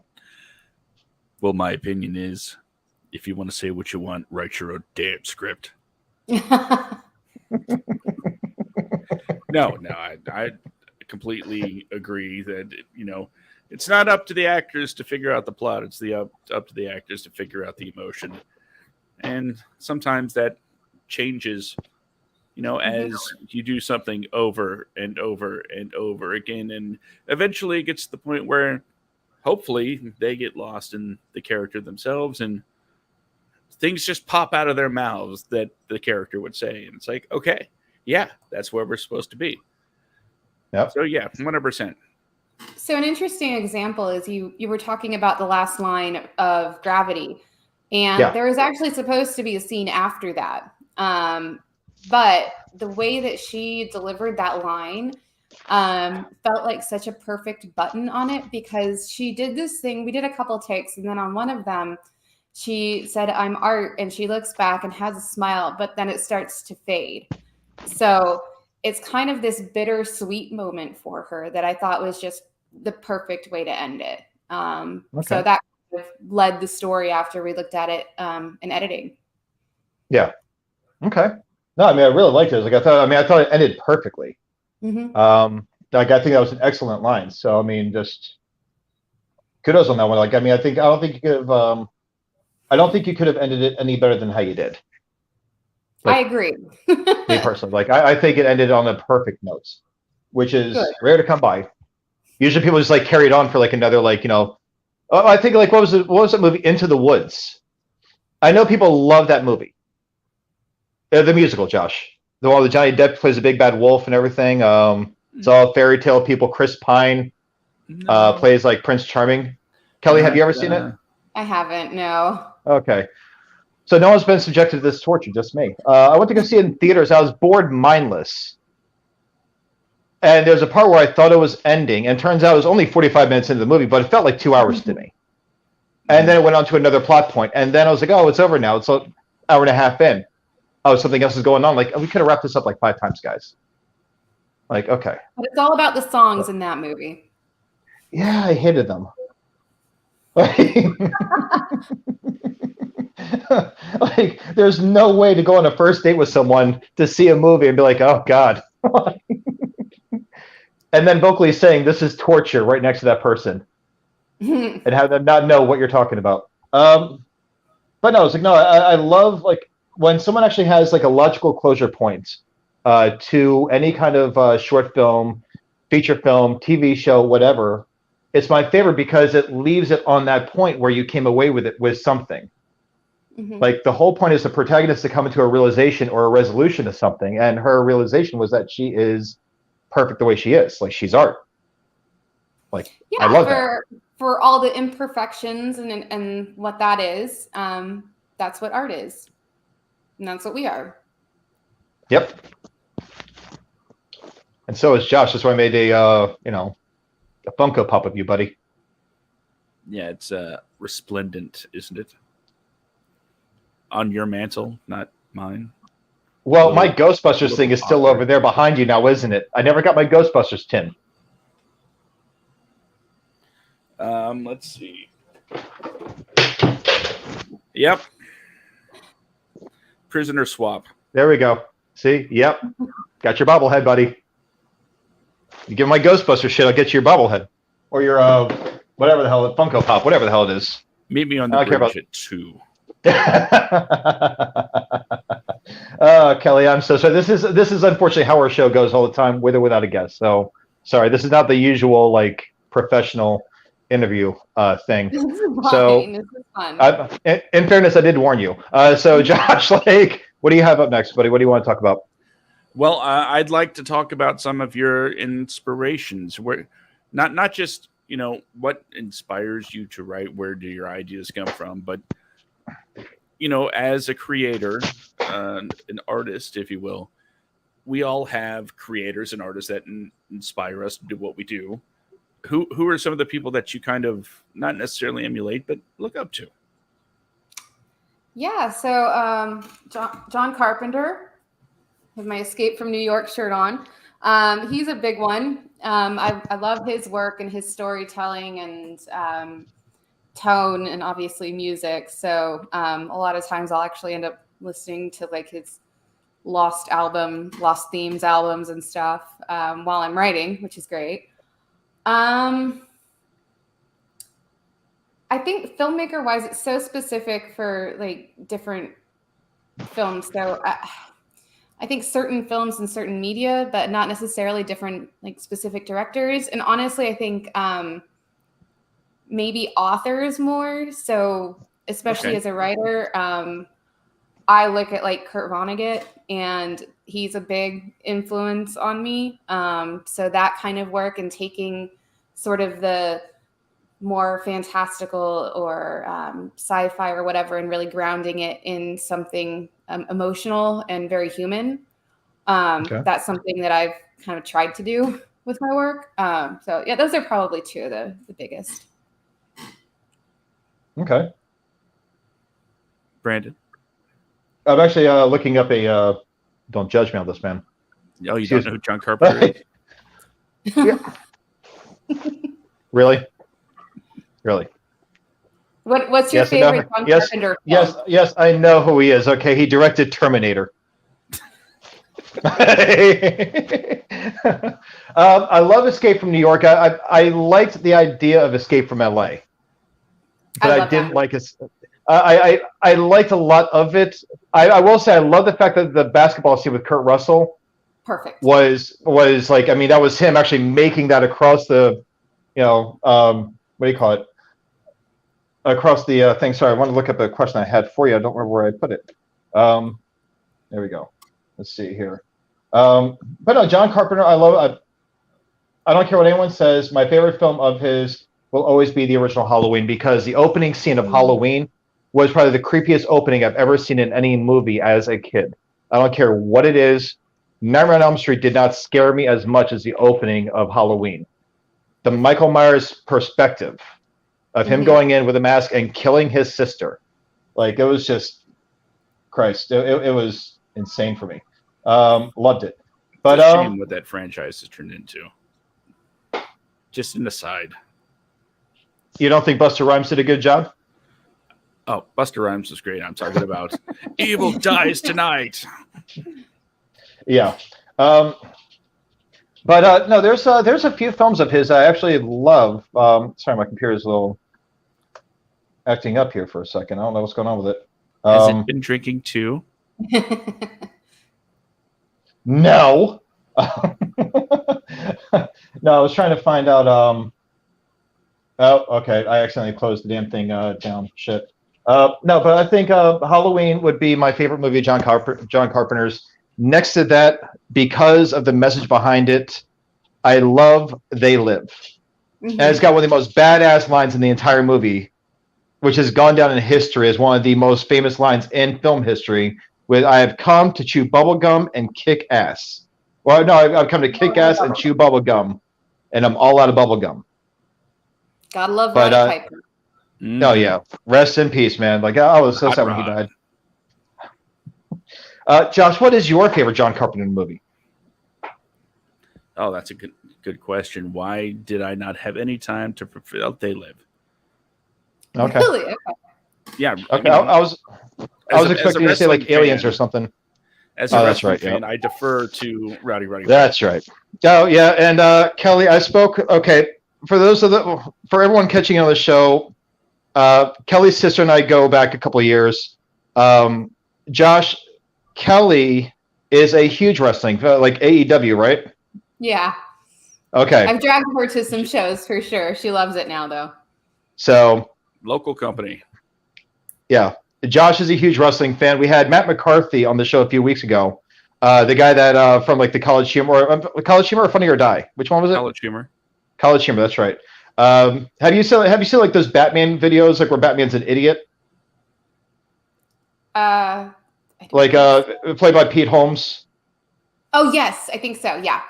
Well, my opinion is, if you want to say what you want, write your own damn script. No, I completely agree that it's not up to the actors to figure out the plot. It's up to the actors to figure out the emotion, and sometimes that changes. As you do something over and over and over again, and eventually it gets to the point where hopefully they get lost in the character themselves and things just pop out of their mouths that the character would say. And it's like, okay, yeah, that's where we're supposed to be. Yep. So yeah, 100%. So an interesting example is you were talking about the last line of Gravity, and there was actually supposed to be a scene after that. But the way that she delivered that line felt like such a perfect button on it, because she did this thing. We did a couple takes, and then on one of them, she said, "I'm art," and she looks back and has a smile, but then it starts to fade. So it's kind of this bittersweet moment for her that I thought was just the perfect way to end it. So that kind of led the story after we looked at it in editing. Yeah. Okay. No, I mean, I really liked it. Like I thought it ended perfectly. Mm-hmm. Like I think that was an excellent line. So I mean, just kudos on that one. Like I mean, I don't think you could have ended it any better than how you did. Like, I agree. me personally, like I think it ended on the perfect notes, which is Good. rare to come by. Usually people just like carried on for like another like I think like what was that movie Into the Woods? I know people love that movie. The musical, Josh. The one with Johnny Depp plays a big bad wolf and everything. It's all fairy tale people. Chris Pine plays like Prince Charming. Kelly, have you ever seen it? I haven't, no. Okay. So no one's been subjected to this torture, just me. I went to go see it in theaters. I was bored mindless. And there's a part where I thought it was ending, and turns out it was only 45 minutes into the movie, but it felt like 2 hours to me. And then it went on to another plot point, and then I was like, oh, it's over now. It's an hour and a half in. Oh, something else is going on. Like, we could have wrapped this up like 5 times, guys. Like, okay. But it's all about the songs in that movie. Yeah, I hated them. Like, there's no way to go on a first date with someone to see a movie and be like, oh, God. And then vocally saying, this is torture right next to that person. And have them not know what you're talking about. But no, it's like, no, I love, like, when someone actually has, like, a logical closure point to any kind of short film, feature film, TV show, whatever, it's my favorite because it leaves it on that point where you came away with it with something. Mm-hmm. Like, the whole point is the protagonist to come into a realization or a resolution to something, and her realization was that she is perfect the way she is. Like, she's art. Like, yeah, I love that. For all the imperfections and what that is, that's what art is. And that's what we are. Yep. And so is Josh. That's why I made a Funko Pop of you, buddy. Yeah, it's resplendent, isn't it? On your mantle, not mine. Well, my Ghostbusters thing is still over there behind you now, isn't it? I never got my Ghostbusters tin. Let's see. Yep. Prisoner swap. There we go. See? Yep. Got your bobblehead, buddy. You give my Ghostbuster shit, I'll get you your bobblehead. Or your, whatever the hell, Funko Pop, whatever the hell it is. Meet me on the bridge at 2. Kelly, I'm so sorry. This is unfortunately how our show goes all the time, with or without a guest. So, sorry. This is not the usual, like, professional interview thing. This is fine. So, This is fun. in fairness, I did warn you. So, Josh, like, what do you have up next, buddy? What do you want to talk about? Well, I'd like to talk about some of your inspirations. Where, not just what inspires you to write. Where do your ideas come from? But as a creator, an artist, if you will, we all have creators and artists that inspire us to do what we do. Who are some of the people that you kind of not necessarily emulate, but look up to? Yeah, so John Carpenter, with my Escape from New York shirt on. He's a big one. I love his work and his storytelling and tone and obviously music. So a lot of times I'll actually end up listening to like his Lost Themes albums and stuff while I'm writing, which is great. I think filmmaker wise, it's so specific for like different films. So I think certain films and certain media, but not necessarily different like specific directors. And honestly, I think maybe authors more. So especially as a writer, I look at like Kurt Vonnegut, and he's a big influence on me. So that kind of work and taking sort of the more fantastical or sci-fi or whatever and really grounding it in something emotional and very human. That's something that I've kind of tried to do with my work. So yeah, those are probably two of the biggest. Okay. Brandon? I'm actually looking up a, don't judge me on this, man. Oh, you don't know who John Carpenter is? Yeah. Really? Really? What's your Yes, I know. favorite John Yes, Carpenter yes, film? yes. I know who he is. Okay, he directed Terminator. I love Escape from New York. I liked the idea of Escape from LA, but I I love that didn't movie. like it. I liked a lot of it. I will say I love the fact that the basketball scene with Kurt Russell Perfect. was like, I mean, that was him actually making that across the, what do you call it? Across the thing. Sorry, I want to look up a question I had for you. I don't remember where I put it. There we go. Let's see here. But no, John Carpenter, I love. I don't care what anyone says. My favorite film of his will always be the original Halloween, because the opening scene of Halloween was probably the creepiest opening I've ever seen in any movie as a kid. I don't care what it is. Nightmare on Elm Street did not scare me as much as the opening of Halloween. The Michael Myers perspective of him going in with a mask and killing his sister, like, it was just Christ. It was insane for me. Loved it. But It's a shame what that franchise has turned into. Just an aside. You don't think Busta Rhymes did a good job? Oh, Buster Rhymes was great. I'm talking about Evil Dies Tonight. Yeah. But no, there's a few films of his I actually love. Sorry, my computer's a little acting up here for a second. I don't know what's going on with it. Has it been drinking too? No. No, I was trying to find out. Oh, okay. I accidentally closed the damn thing down. Shit. No, but I think Halloween would be my favorite movie of John Carpenter's. Next to that, because of the message behind it, I love They Live. And it's got one of the most badass lines in the entire movie, which has gone down in history as one of the most famous lines in film history, with "I have come to chew bubblegum and kick ass." Well, no, I've come to kick ass and chew bubblegum, and I'm all out of bubblegum. Gotta love But, Roddy Piper. Oh, yeah. Rest in peace, man. Like, I was so Hot sad when he rod. died. Josh, what is your favorite John Carpenter movie? Oh, that's a good question. Why did I not have any time to fulfill They Live? Okay. Really? Okay. Yeah. Okay. I was expecting you to say like Aliens or something. As a that's wrestling right, fan, yeah. I defer to Rowdy. That's right. Oh, yeah. And Kelly, I spoke. Okay, for everyone catching on the show, Kelly's sister and I go back a couple of years. Josh, Kelly is a huge wrestling, like AEW, right? Yeah. Okay. I've dragged her to some shows for sure. She loves it now, though. So, Local company. yeah. Josh is a huge wrestling fan. We had Matt McCarthy on the show a few weeks ago. The guy that from like the College Humor or Funny or Die. Which one was it? College Humor. College Humor. That's right. Have you seen like those Batman videos, like where Batman's an idiot? Like played by Pete Holmes. Oh yes, I think so. Yeah.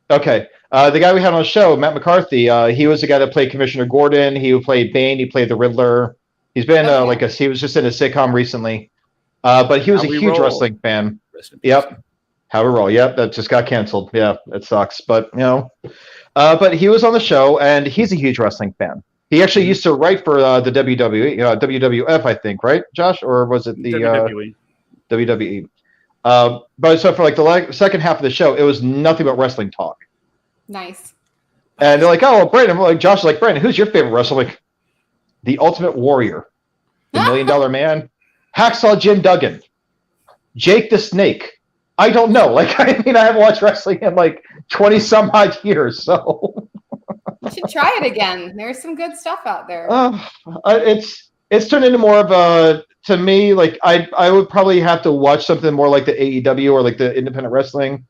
Okay. The guy we had on the show, Matt McCarthy, he was the guy that played Commissioner Gordon. He played Bane. He played the Riddler. He's been he was just in a sitcom recently. But he was a huge wrestling fan. Yep. How we roll. Yep. That just got canceled. Yeah, it sucks. But but he was on the show, and he's a huge wrestling fan. He actually used to write for the WWE, WWF, I think, right, Josh, or was it the WWE? But so for like the second half of the show, it was nothing but wrestling talk. Nice. And they're like, "Oh, well, Brandon." I'm like, Josh is like, "Brandon, who's your favorite wrestler?" I'm like, The Ultimate Warrior, the $1 Million Man, Hacksaw Jim Duggan, Jake the Snake. I don't know. Like, I mean, I haven't watched wrestling in like 20 some odd years, so you should try it again. There's some good stuff out there. It's turned into more of a, to me, like I would probably have to watch something more like the AEW or like the independent wrestling.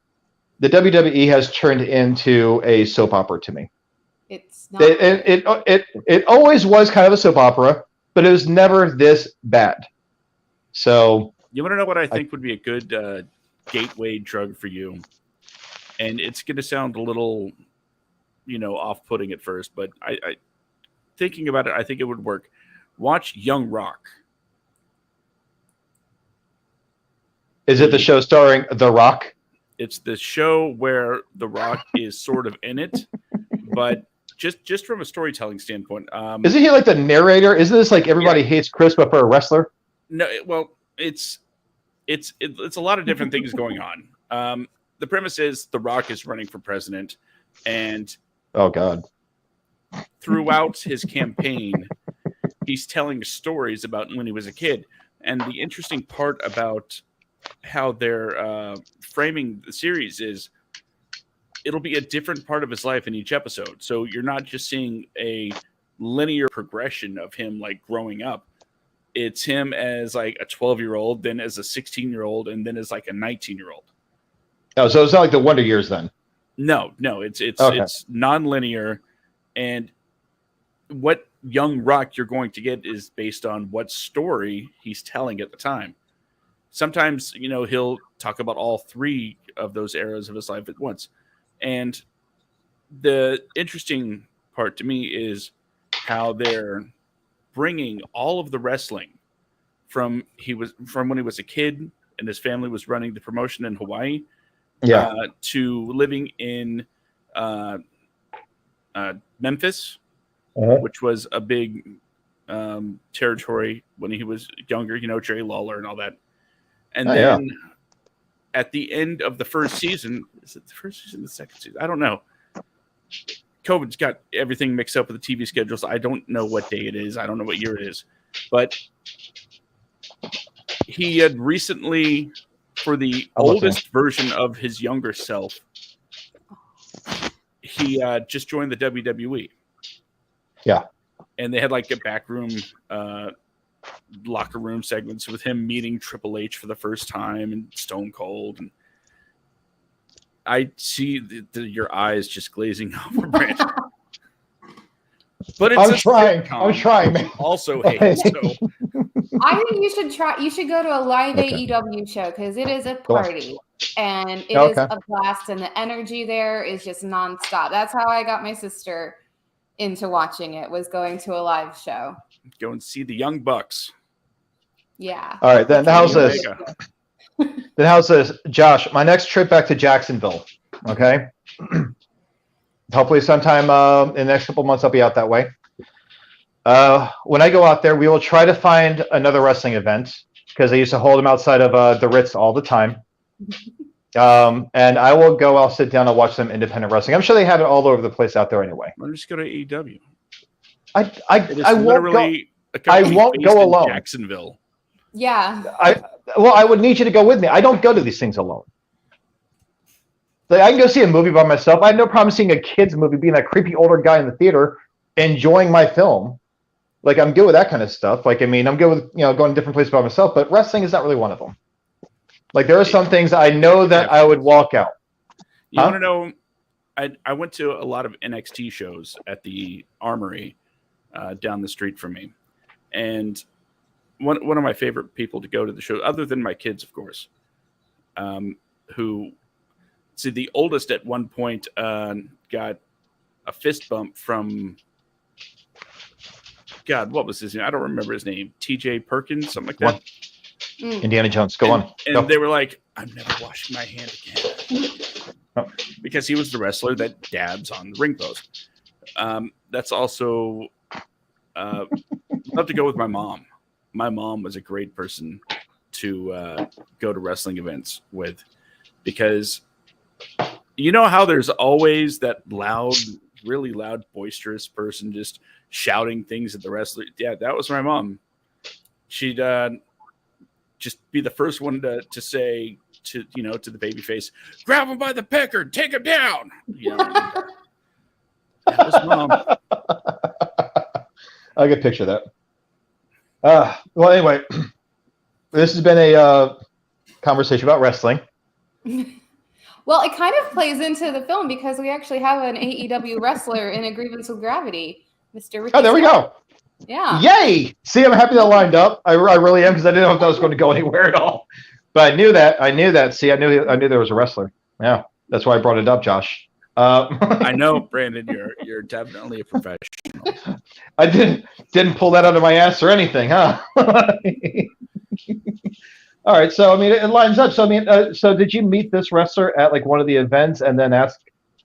The WWE has turned into a soap opera to me. It's not. It always was kind of a soap opera, but it was never this bad. So you want to know what I think would be a good gateway drug for you? And it's going to sound a little, off-putting at first, but I thinking about it, I think it would work. Watch Young Rock. Is it the show starring The Rock? It's the show where The Rock is sort of in it, but just from a storytelling standpoint. Isn't he like the narrator? Isn't this like everybody hates Chris but for a wrestler? No, well, it's a lot of different things going on. The premise is The Rock is running for president, and oh god, throughout his campaign, he's telling stories about when he was a kid. And the interesting part about how they're framing the series is it'll be a different part of his life in each episode. So you're not just seeing a linear progression of him like growing up. It's him as like a 12-year-old, then as a 16-year-old, and then as like a 19-year-old. Oh, so it's not like the Wonder Years then? No, it's non-linear, and what young Rock you're going to get is based on what story he's telling at the time. Sometimes, he'll talk about all three of those eras of his life at once. And the interesting part to me is how they're bringing all of the wrestling from when he was a kid and his family was running the promotion in Hawaii, to living in Memphis, which was a big territory when he was younger, Jerry Lawler and all that. And then at the end of the first season, is it the first season, the second season? I don't know. COVID's got everything mixed up with the TV schedules. I don't know what day it is. I don't know what year it is. But he had recently, for the oldest version of his younger self, he just joined the WWE. Yeah. And they had like a backroom locker room segments with him meeting Triple H for the first time and Stone Cold. And I see your eyes just glazing over, Brandon. But I'm trying, man. Also, hey, so I think you should try. You should go to a live AEW show because it is a party and it is a blast, and the energy there is just nonstop. That's how I got my sister into watching it, was going to a live show. Go and see the Young Bucks. Yeah. All right, then how's this? Then how's this, Josh? My next trip back to Jacksonville. Okay. Hopefully, sometime in the next couple months, I'll be out that way. When I go out there, we will try to find another wrestling event because they used to hold them outside of the Ritz all the time. And I will go. I'll sit down and watch some independent wrestling. I'm sure they have it all over the place out there anyway. Well, just go to AEW. I won't go alone. Jacksonville. Yeah. I would need you to go with me. I don't go to these things alone. Like, I can go see a movie by myself. I have no problem seeing a kid's movie, being that creepy older guy in the theater, enjoying my film. Like, I'm good with that kind of stuff. Like, I mean, I'm good with, going to different places by myself, but wrestling is not really one of them. Like, there are some things I know that I would walk out. You want to know, I went to a lot of NXT shows at the Armory down the street from me. And one of my favorite people to go to the show, other than my kids, of course, who... See, the oldest at one point got a fist bump from, God, what was his name? I don't remember his name. TJ Perkins, something like that. Indiana Jones, go on. And they were like, I'm never washing my hand again. Because he was the wrestler that dabs on the ring post. That's also, love to go with my mom. My mom was a great person to go to wrestling events with, because you know how there's always that loud, really loud, boisterous person just shouting things at the wrestler? Yeah, that was my mom. She'd just be the first one to say to the baby face, grab him by the pecker, take him down. That was mom. I can picture that. Well, anyway, this has been a conversation about wrestling. Well, it kind of plays into the film because we actually have an AEW wrestler in A Grievance with Gravity, Mr. Ricky. Oh, there we go. Yeah. Yay! See, I'm happy that lined up. I really am, because I didn't know if that was going to go anywhere at all. But I knew that. See, I knew there was a wrestler. Yeah, that's why I brought it up, Josh. I know, Brandon. You're definitely a professional. I didn't pull that out of my ass or anything, huh? All right, so I mean, it lines up. So I mean, so did you meet this wrestler at like one of the events and then ask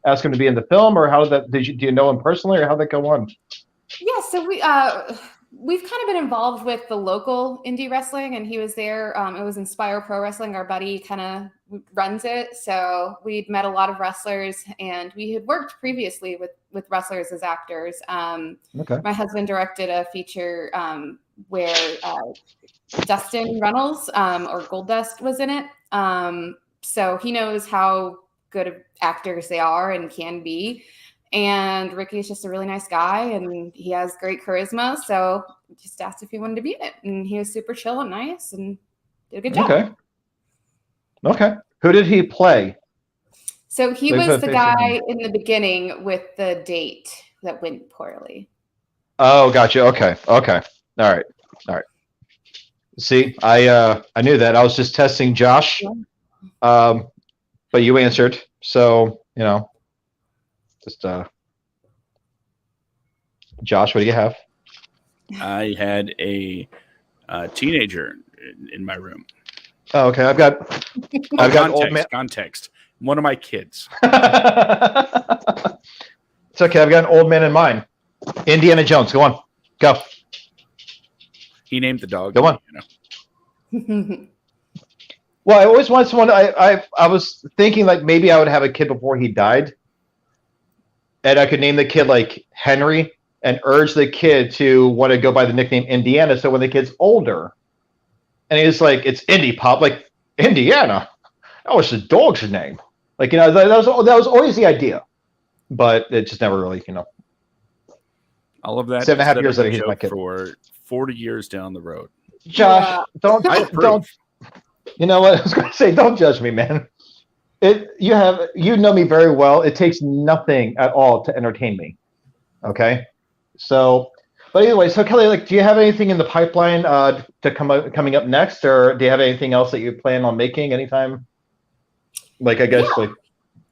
ask him to be in the film, or how did that? Do you know him personally, or how did that go on? Yeah, so we've kind of been involved with the local indie wrestling, and he was there. It was Inspire Pro Wrestling. Our buddy kind of runs it, so we'd met a lot of wrestlers, and we had worked previously with wrestlers as actors. Okay. My husband directed a feature where Dustin Reynolds or Goldust was in it, so he knows how good of actors they are and can be. And Ricky is just a really nice guy, and he has great charisma. So just asked if he wanted to be in it, and he was super chill and nice, and did a good job. Okay. Who did he play? So he was the guy in the beginning with the date that went poorly. Oh, gotcha. Okay. All right. See, I knew that. I was just testing Josh, but you answered. So just Josh, what do you have? I had a teenager in my room. Oh, okay. I've got old man. Context. One of my kids. It's okay. I've got an old man in mind. Indiana Jones. Go on. Go. He named the dog. Go on. Well, I always wanted someone. I was thinking like maybe I would have a kid before he died, and I could name the kid like Henry and urge the kid to want to go by the nickname Indiana. So when the kid's older, and he's like, it's Indy Pop, like Indiana. Oh, it's the dog's name. Like that was always the idea, but it just never really All of that 7.5 years later, he's my kid. For 40 years down the road. Josh, don't. You know what I was going to say? Don't judge me, man. You know me very well. It takes nothing at all to entertain me. Okay, so, but anyway, so Kelly, like, do you have anything in the pipeline coming up next, or do you have anything else that you plan on making anytime? Like, I guess like.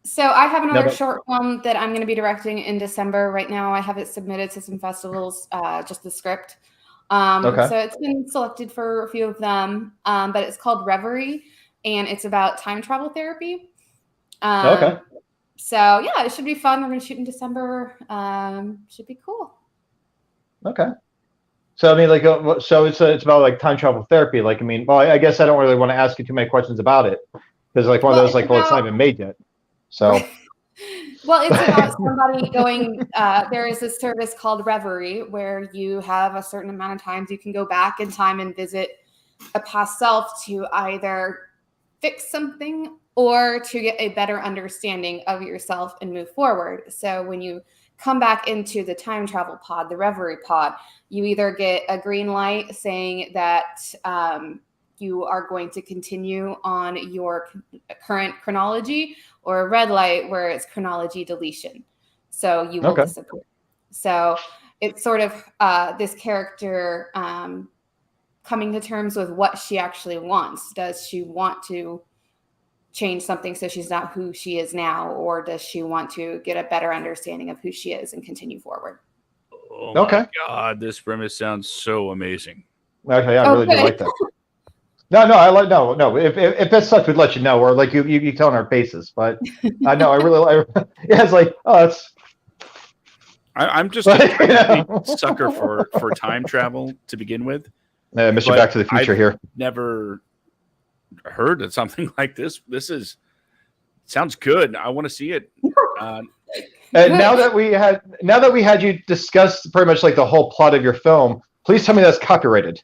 So I have another short film that I'm going to be directing in December. Right now, I have it submitted to some festivals, just the script. So it's been selected for a few of them, but it's called Reverie, and it's about time travel therapy. So yeah, it should be fun. We're going to shoot in December. Should be cool. Okay. So I mean, like, so it's about like time travel therapy. Like, I mean, well, I guess I don't really want to ask you too many questions about it because like one of those like, well, it's not even made yet. So. Well, it's about somebody going, there is a service called Reverie where you have a certain amount of times you can go back in time and visit a past self to either fix something or to get a better understanding of yourself and move forward. So when you come back into the time travel pod, the Reverie pod, you either get a green light saying that you are going to continue on your current chronology, or a red light where it's chronology deletion. So you will disappear. So it's sort of this character coming to terms with what she actually wants. Does she want to change something so she's not who she is now, or does she want to get a better understanding of who she is and continue forward? Oh my God, this premise sounds so amazing. Okay, I really do like that. No. If that sucks, we'd let you know, or like you tell on our faces. But I know it's like, oh, it's. I'm just a sucker for time travel to begin with. Mr. Back to the Future here. Never heard of something like this. Sounds good. I want to see it. And now that we had you discuss pretty much like the whole plot of your film, please tell me that's copyrighted.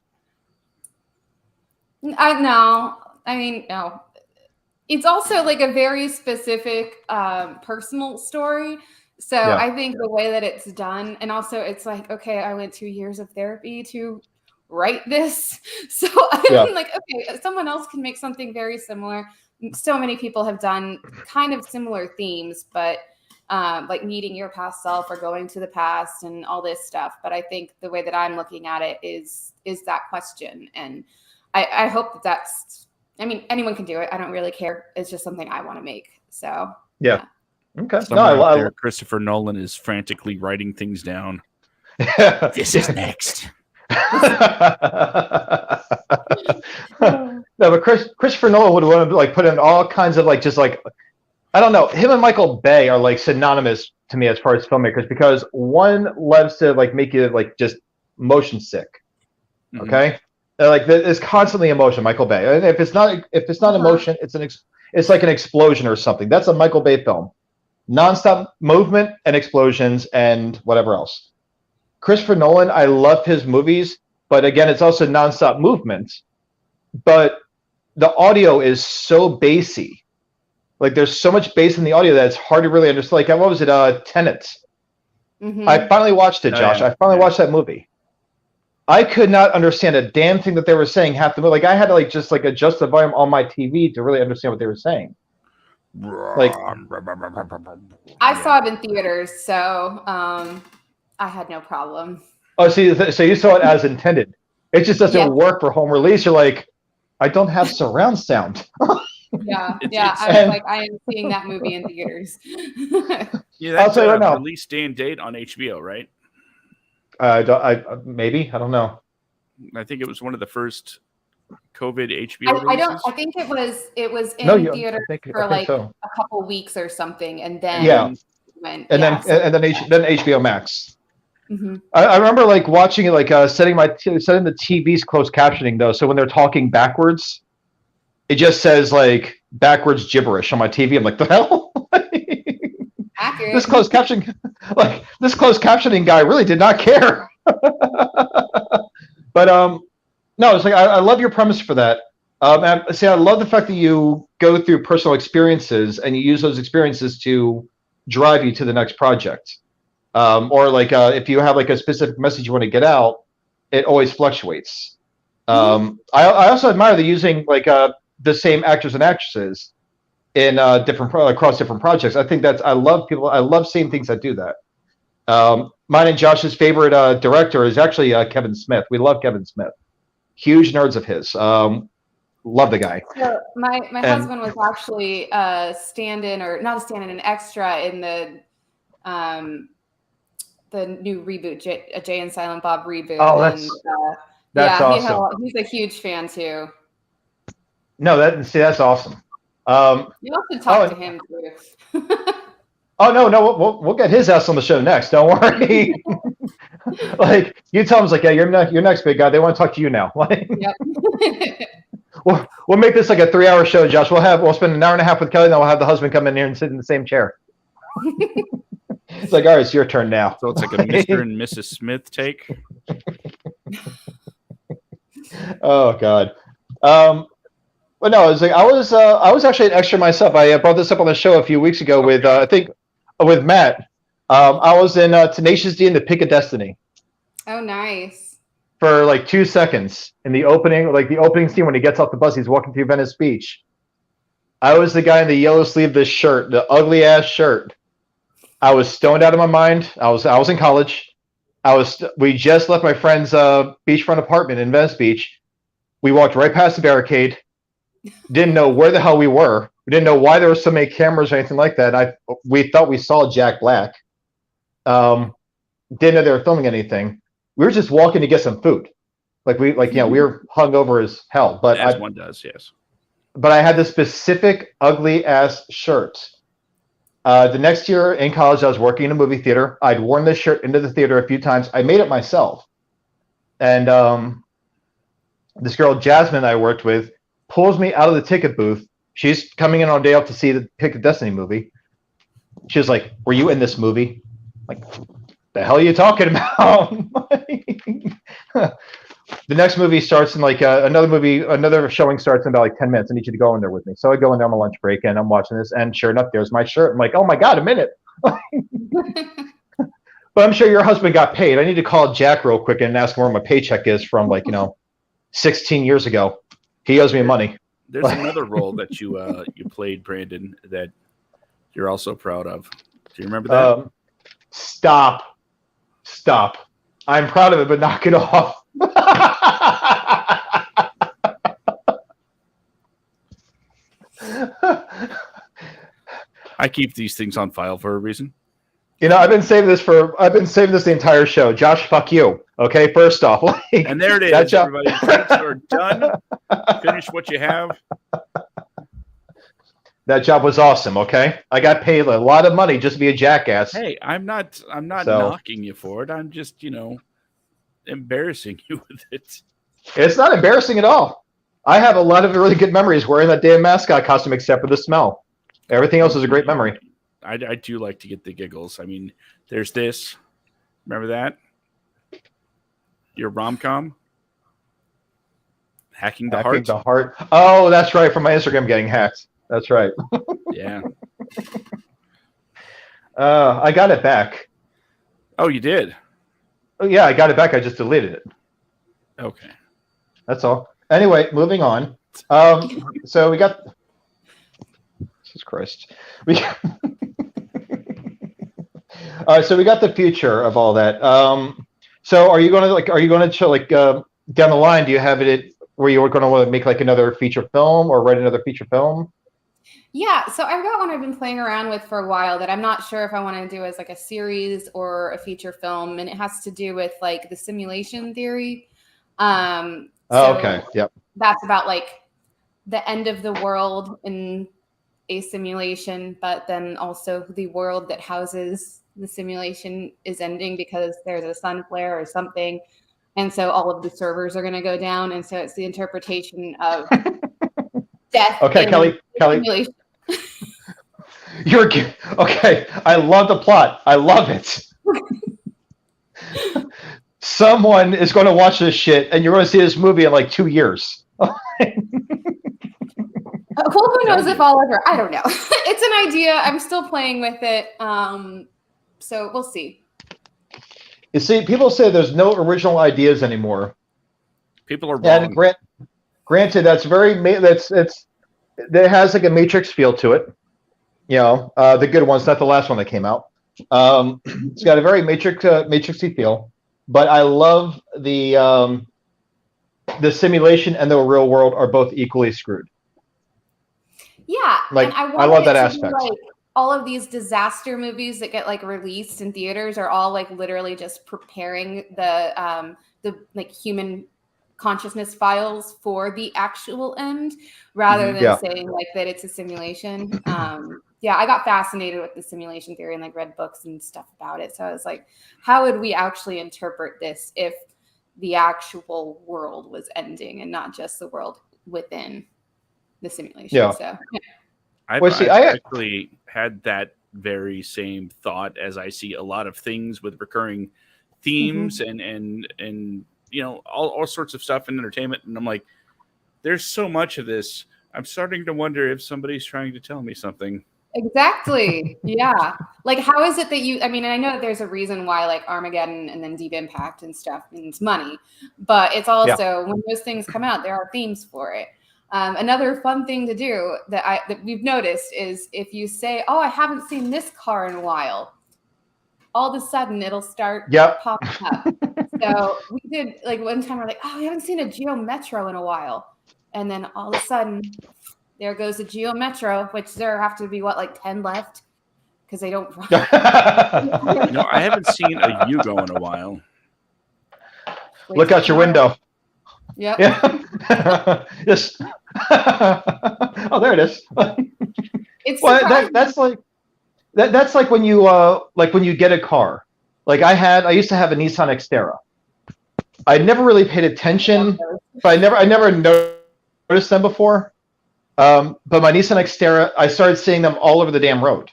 No. It's also like a very specific personal story. So I think the way that it's done, and also it's like, okay, I went 2 years of therapy to write this. So I'm like, okay, someone else can make something very similar. So many people have done kind of similar themes, but like meeting your past self or going to the past and all this stuff. But I think the way that I'm looking at it is that question. And I hope that's, anyone can do it. I don't really care. It's just something I want to make. So yeah. Okay. Somewhere Christopher Nolan is frantically writing things down. This is next. No, but Christopher Nolan would want to like put in all kinds of like just like I don't know. Him and Michael Bay are like synonymous to me as far as filmmakers because one loves to like make you like just motion sick. Mhm. Okay, like there's constantly emotion. Michael Bay. And if it's not emotion, it's like an explosion or something. That's a Michael Bay film. Nonstop movement and explosions and whatever else. Christopher Nolan, I love his movies, but again, it's also nonstop movement. But the audio is so bassy. Like there's so much bass in the audio that it's hard to really understand. Like what was it? Tenet. Mhm. I finally watched it, Josh. I finally watched that movie. I could not understand a damn thing that they were saying half the movie. Like I had to like just like adjust the volume on my TV to really understand what they were saying. Like I saw it in theaters, so I had no problem. oh, see, so you saw it as intended. It just doesn't work for home release. You're like, I don't have surround sound. Yeah, It's- I was like, I am seeing that movie in theaters. Yeah, I'll that's tell you right now. release day and date on HBO, right? Maybe I don't know. I think it was one of the first COVID HBO I releases. don't. I think it was in theater for like so. a couple weeks or something, and then went. And yeah, then HBO Max. Mm-hmm. I remember like watching it, like setting the TV's closed captioning though, so when they're talking backwards, it just says like backwards gibberish on my TV. I'm like, the hell? Accurate. This closed captioning guy really did not care. But no, it's like I love your premise for that. See, I love the fact that you go through personal experiences and you use those experiences to drive you to the next project. Or like if you have like a specific message you want to get out, it always fluctuates. I also admire the using like the same actors and actresses in across different projects. I think I love seeing things that do that. Mine and Josh's favorite director is actually Kevin Smith. We love Kevin Smith. Huge nerds of his. Love the guy. So my husband was actually a stand-in, or not a stand-in, an extra in the new reboot, Jay and Silent Bob reboot. Oh, that's awesome. He's a huge fan too. No, that's awesome. You also talk to him too. Oh no, we'll get his ass on the show next. Don't worry. Like you tell him, like, yeah, you're next, big guy. They want to talk to you now. Like, yep. we'll make this like a 3-hour show, Josh. We'll spend an hour and a half with Kelly, then we'll have the husband come in here and sit in the same chair. It's like, all right, it's your turn now. So it's like a Mr. and Mrs. Smith take. Oh God. But no, it's like I was actually an extra myself. I brought this up on the show a few weeks ago with I think with Matt. I was in Tenacious D in the Pick of Destiny. Oh, nice. For like 2 seconds in the opening scene when he gets off the bus, he's walking through Venice Beach. I was the guy in the yellow sleeveless shirt, the ugly ass shirt. I was stoned out of my mind. I was in college. We just left my friend's beachfront apartment in Venice Beach. We walked right past the barricade. Didn't know where the hell we were. We didn't know why there were so many cameras or anything like that. We thought we saw Jack Black. Didn't know they were filming anything. We were just walking to get some food. We were hungover as hell. But as one does, yes. But I had this specific ugly ass shirt. The next year in college, I was working in a movie theater. I'd worn this shirt into the theater a few times. I made it myself. And this girl, Jasmine, I worked with, pulls me out of the ticket booth. She's coming in on day off to see the Pick of Destiny movie. She was like, "Were you in this movie?" I'm like, the hell are you talking about? The next movie starts in another showing starts in about like 10 minutes. I need you to go in there with me. So I go in there on my lunch break and I'm watching this, and sure enough, there's my shirt. I'm like, oh my God, a minute. But I'm sure your husband got paid. I need to call Jack real quick and ask him where my paycheck is from 16 years ago. He owes me money. There's another role that you played, Brandon, that you're also proud of. Do you remember that? Stop. I'm proud of it, but knock it off. I keep these things on file for a reason. I've been saving this the entire show. Josh, fuck you. Okay, first off. And there it is, everybody. Drinks are done. Finish what you have. That job was awesome. Okay, I got paid a lot of money just to be a jackass. Hey, I'm not So knocking you for it. I'm just, embarrassing you with it. it's not embarrassing at all. I have a lot of really good memories wearing that damn mascot costume, except for the smell. Everything else is a great memory. I do like to get the giggles. I mean, there's this. Remember that? Your rom-com? Hacking the Hacking Heart? the heart. Oh, that's right. From my Instagram getting hacked. That's right. Yeah. I got it back. Oh, you did? Oh, yeah, I got it back. I just deleted it. Okay. That's all. Anyway, moving on. So we got. Jesus Christ. So we got the future of all that. So are you going to down the line? Do you have it where you're going to want to make like another feature film or write another feature film? Yeah, so I've got one I've been playing around with for a while that I'm not sure if I want to do as like a series or a feature film, and it has to do with like the simulation theory. Okay. Yep. That's about like the end of the world in a simulation, but then also the world that houses the simulation is ending because there's a sun flare or something. And so all of the servers are going to go down. And so it's the interpretation of death. Okay, Kelly. Simulation. You're okay. I love the plot. I love it. Someone is going to watch this shit, and you're going to see this movie in like 2 years. Well, who knows if I'll ever? I don't know. It's an idea. I'm still playing with it. So we'll see. You see, people say there's no original ideas anymore. People are wrong. And granted, that's that has like a Matrix feel to it. The good ones, not the last one that came out. It's got a very Matrixy feel, but I love the simulation and the real world are both equally screwed. Yeah, like and I love that aspect. Like, all of these disaster movies that get like released in theaters are all like literally just preparing the like human consciousness files for the actual end, rather than saying like that it's a simulation. Yeah, I got fascinated with the simulation theory and like read books and stuff about it. So I was like, how would we actually interpret this if the actual world was ending and not just the world within the simulation? Yeah. So I've actually had that very same thought as I see a lot of things with recurring themes and all sorts of stuff in entertainment. And I'm like, there's so much of this. I'm starting to wonder if somebody's trying to tell me something. Exactly. Yeah. Like, how is it that and I know that there's a reason why like Armageddon and then Deep Impact and stuff means money, but it's also when those things come out, there are themes for it. Another fun thing to do that we've noticed is if you say, "Oh, I haven't seen this car in a while," all of a sudden it'll start popping up. So we did like one time we're like, "Oh, we haven't seen a Geo Metro in a while," and then all of a sudden there goes a Geo Metro, which there have to be like 10 left because they don't. I haven't seen a Yugo in a while. Look out your window. Yep. Yeah. Just. Oh, there it is. It's that's like when you get a car. Like I used to have a Nissan Xterra. I never really paid attention, but I never noticed them before. But my Nissan Xterra, I started seeing them all over the damn road.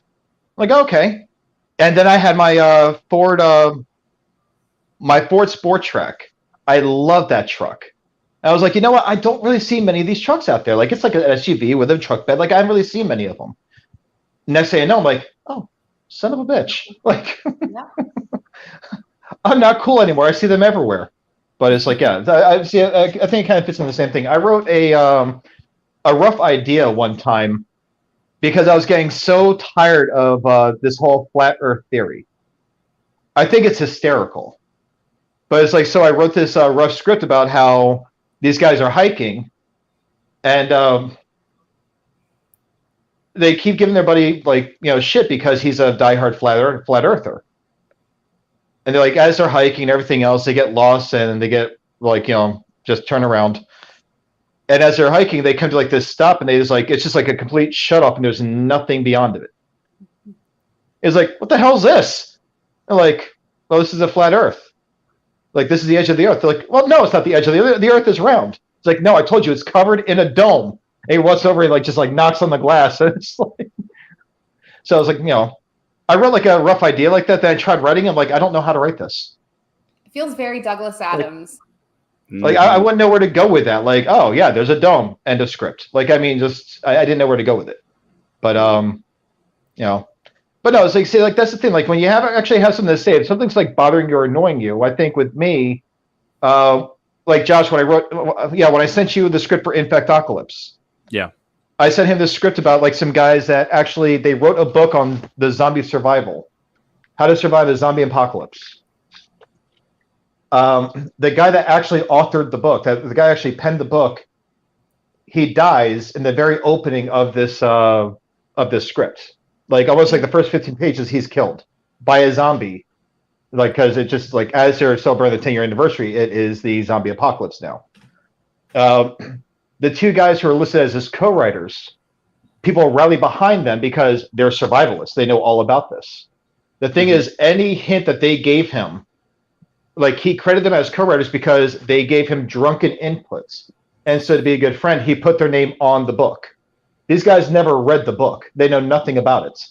I'm like, okay. And then I had my Ford Sport Track. I love that truck. I was like, you know what? I don't really see many of these trucks out there. Like, it's like an SUV with a truck bed. Like, I haven't really seen many of them. Next thing I know, I'm like, oh, son of a bitch. Like, I'm not cool anymore. I see them everywhere. But it's like, yeah, I think it kind of fits in the same thing. I wrote a rough idea one time because I was getting so tired of this whole flat Earth theory. I think it's hysterical. But it's like, so I wrote this rough script about how these guys are hiking, and they keep giving their buddy shit because he's a diehard flat earther. And they're like, as they're hiking and everything else, they get lost and they get just turn around. And as they're hiking, they come to like this stop, and it's just like a complete shut off, and there's nothing beyond it. It's like, what the hell is this? They're like, well, this is a flat Earth. Like, this is the edge of the Earth. They're like, well, no, it's not the edge of the Earth. The Earth is round. It's like, no, I told you, it's covered in a dome. And he walks over and like just like knocks on the glass. And it's like, so I was like, I wrote like a rough idea like that. Then I tried writing. I'm like, I don't know how to write this. It feels very Douglas Adams. Like I wouldn't know where to go with that. Like, oh yeah, there's a dome. End of script. Like, I mean, just I didn't know where to go with it. But but no, it's like, see, like that's the thing. Like when you actually have something to say, if something's like bothering you or annoying you, I think with me, like Josh, when I sent you the script for Infectocalypse, I sent him this script about like some guys that actually they wrote a book on the zombie survival, how to survive a zombie apocalypse. The guy that actually authored the book, the guy actually penned the book, he dies in the very opening of this script. Like almost like the first 15 pages, he's killed by a zombie. Like, because it just like as they're celebrating the 10-year anniversary, it is the zombie apocalypse now. The two guys who are listed as his co-writers, people rally behind them because they're survivalists. They know all about this. The thing is, any hint that they gave him, like he credited them as co-writers because they gave him drunken inputs. And so to be a good friend, he put their name on the book. These guys never read the book. They know nothing about it.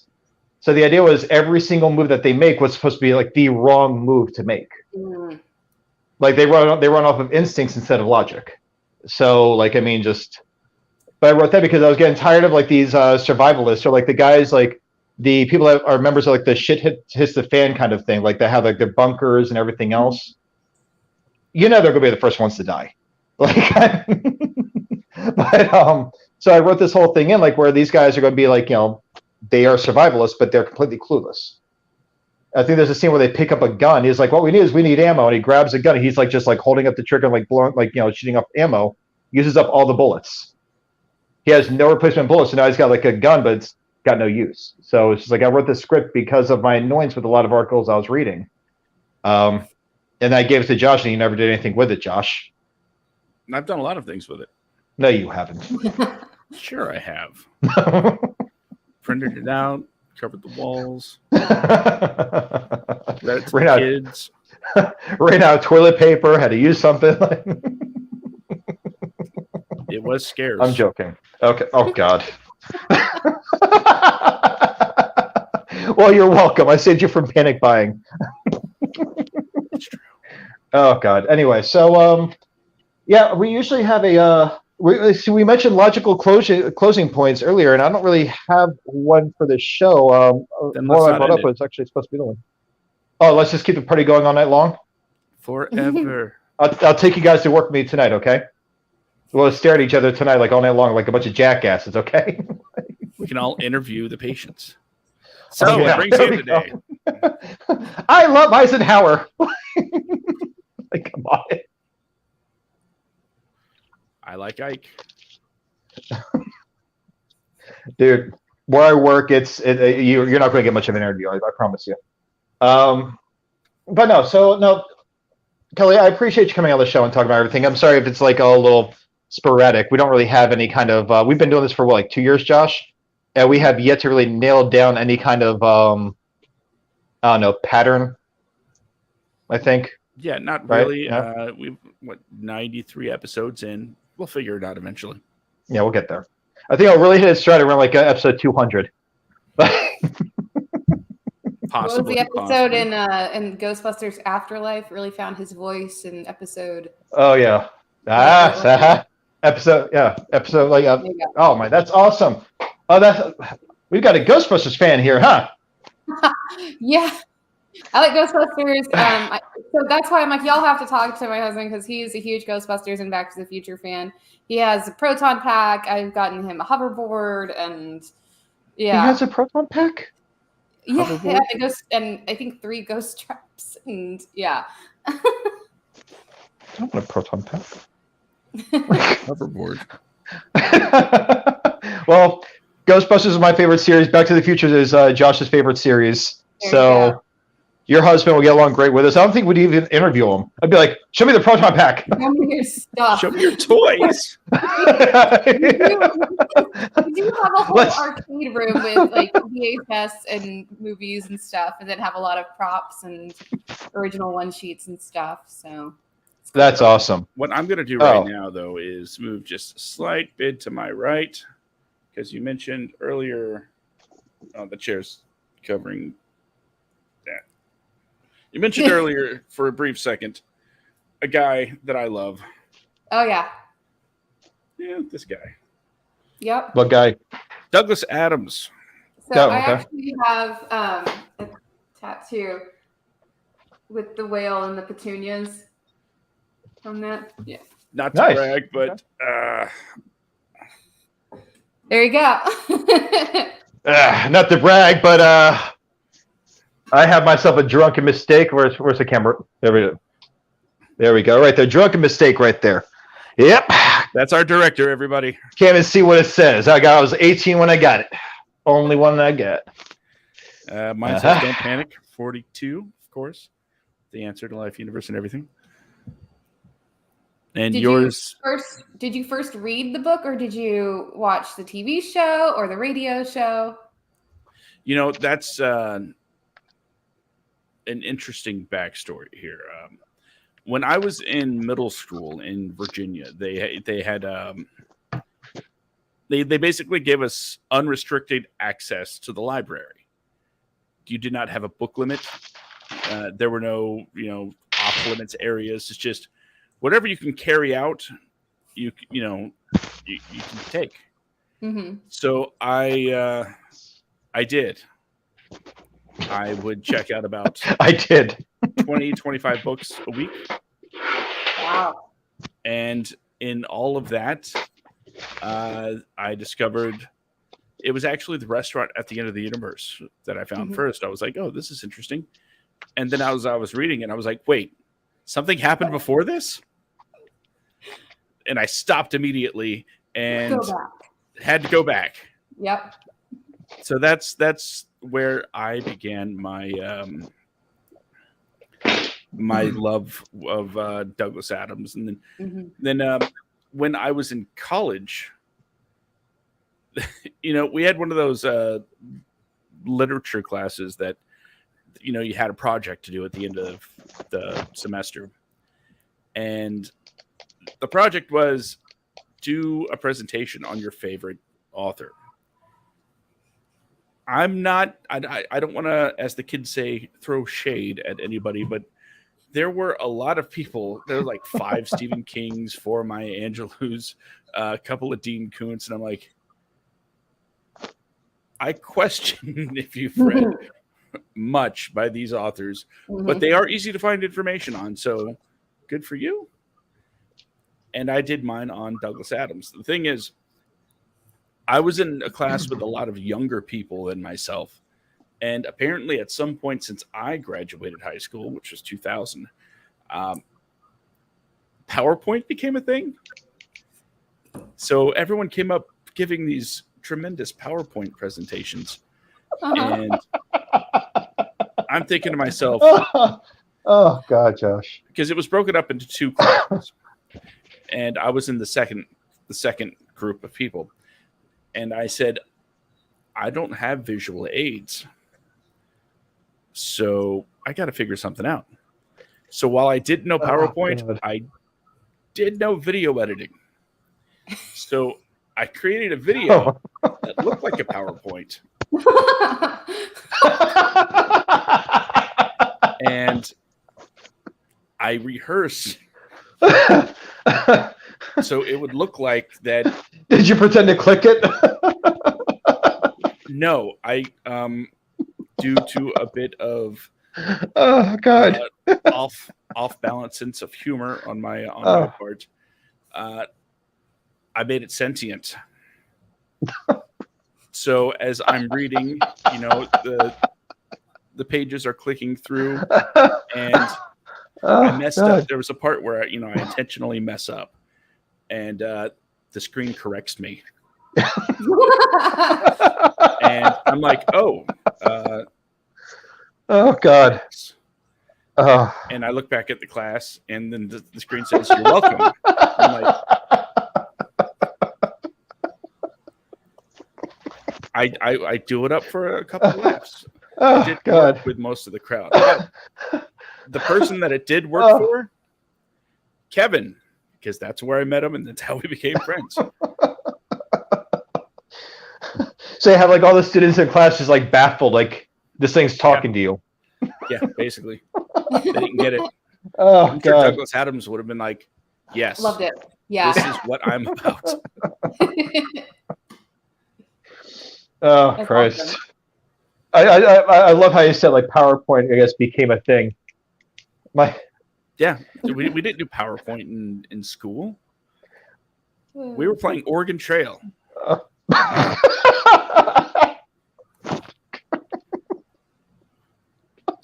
So the idea was every single move that they make was supposed to be like the wrong move to make. Mm. Like they run off of instincts instead of logic. So like, I mean, but I wrote that because I was getting tired of like these survivalists or like the guys, like the people that are members of like the shit hits the fan kind of thing. Like they have like their bunkers and everything else. They're going to be the first ones to die. Like, but so I wrote this whole thing in like where these guys are going to be like, they are survivalists, but they're completely clueless. I think there's a scene where they pick up a gun. He's like, what we need ammo. And he grabs a gun. And he's like, just like holding up the trigger, and like blowing, like, shooting up ammo, uses up all the bullets. He has no replacement bullets. So now he's got like a gun, but it's got no use. So it's just like, I wrote this script because of my annoyance with a lot of articles I was reading. And I gave it to Josh and he never did anything with it, Josh. I've done a lot of things with it. No, you haven't. Sure, I have. Printed it out, covered the walls. Read it to the kids. Ran out of toilet paper, had to use something. It was scarce. I'm joking. Okay. Oh, God. Well, you're welcome. I saved you from panic buying. It's true. Oh, God. Anyway, so, yeah, we usually have we mentioned logical closing points earlier, and I don't really have one for this show. Then one I brought up was actually supposed to be the one. Oh, let's just keep the party going all night long? Forever. I'll take you guys to work with me tonight, okay? We'll stare at each other tonight like all night long, like a bunch of jackasses, okay? We can all interview the patients. So, what brings you today? I love Eisenhower. Like, come on. I like Ike. Dude, where I work, you're not going to get much of an interview, I promise you. But no, Kelly, I appreciate you coming on the show and talking about everything. I'm sorry if it's like a little sporadic. We don't really have any kind of, we've been doing this for like 2 years, Josh, and we have yet to really nail down any kind of, I don't know, pattern, I think. Yeah, not right? really. Yeah. We've 93 episodes in. We'll figure it out eventually. Yeah, we'll get there. I think I'll really hit its stride around like episode 200. Possibly. What was the episode in Ghostbusters Afterlife? Really found his voice in episode. Oh yeah. Episode like oh my, that's awesome. Oh, we've got a Ghostbusters fan here, huh? Yeah. I like Ghostbusters. So that's why I'm like, y'all have to talk to my husband because he's a huge Ghostbusters and Back to the Future fan. He has a proton pack. I've gotten him a hoverboard, and yeah, he has a proton pack. Yeah, and I think 3 ghost traps, and yeah. I want a proton pack. Hoverboard. Well, Ghostbusters is my favorite series. Back to the Future is Josh's favorite series. So Your husband will get along great with us. I don't think we'd even interview him. I'd be like, show me the proton pack. Show me your stuff. Show me your toys. We do have a whole Let's- arcade room with like VHS and movies and stuff, and then have a lot of props and original one sheets and stuff. So That's awesome. What I'm going to do right now, though, is move just a slight bit to my right, because you mentioned earlier, the chair's covering that. You mentioned earlier, for a brief second, a guy that I love. oh yeah, Yeah, this guy. yep. What guy? Douglas Adams. So Oh, I okay. actually have a tattoo with the whale and the petunias from that. Yeah. Not to Nice. brag, but There you go. Not to brag, but I have myself a drunken mistake. Where's the camera? There we go. Right there. Drunken mistake right there. Yep. that's our director, everybody. Can't even see what it says. I was 18 when I got it. Only one I got. Mine says Don't Panic, 42, of course. The answer to life, universe, and everything. And yours... Did you first read the book, or did you watch the TV show or the radio show? You know, that's an interesting backstory here. When I was in middle school in Virginia, they had they basically gave us unrestricted access to the library. You did not have a book limit. There were no off limits areas. It's just whatever you can carry out, you can take. Mm-hmm. So I did. I would check out about I did. 20, 25 books a week. Wow. And in all of that, I discovered it was actually the restaurant at the end of the universe that I found first. I was like, oh, this is interesting. And then I was reading it, and I was like, wait, something happened before this? And I stopped immediately and had to go back. Yep. So that's where I began my my love of Douglas Adams. And then when I was in college, we had one of those literature classes that you had a project to do at the end of the semester, and the project was do a presentation on your favorite author. I don't want to, as the kids say, throw shade at anybody, but there were a lot of people. There were like 5 Stephen Kings, 4 Maya Angelou's, a couple of Dean Koontz, and I'm like, I question if you've read much by these authors, but they are easy to find information on, so good for you. And I did mine on Douglas Adams. The thing is, I was in a class with a lot of younger people than myself. And apparently at some point since I graduated high school, which was 2000, PowerPoint became a thing. So everyone came up giving these tremendous PowerPoint presentations. And I'm thinking to myself, oh God, Josh. because it was broken up into 2 classes. And I was in the second group of people. And I said, I don't have visual aids. So I got to figure something out. So while I didn't know PowerPoint, I did know video editing. So I created a video that looked like a PowerPoint. And I rehearsed. So it would look like that. Did you pretend to click it? No, I due to a bit of oh God, off balance sense of humor on my part, I made it sentient. So as I'm reading, the pages are clicking through, and I messed up. There was a part where I intentionally mess up, and the screen corrects me. And I'm like, oh God. And I look back at the class, and then the screen says, "You're welcome." I'm like, I do it up for a couple of laughs. It didn't work with most of the crowd. But the person that it did work for, Kevin, because that's where I met him, and that's how we became friends. So you have like all the students in class just like baffled, like this thing's talking to you. Yeah, basically. They didn't get it. Oh, I'm sure God. Douglas Adams would have been like, yes. Loved it. Yeah. This is what I'm about. Oh, That's Christ. awesome. I love how you said like PowerPoint, I guess, became a thing. Yeah, we didn't do PowerPoint in school. We were playing Oregon Trail.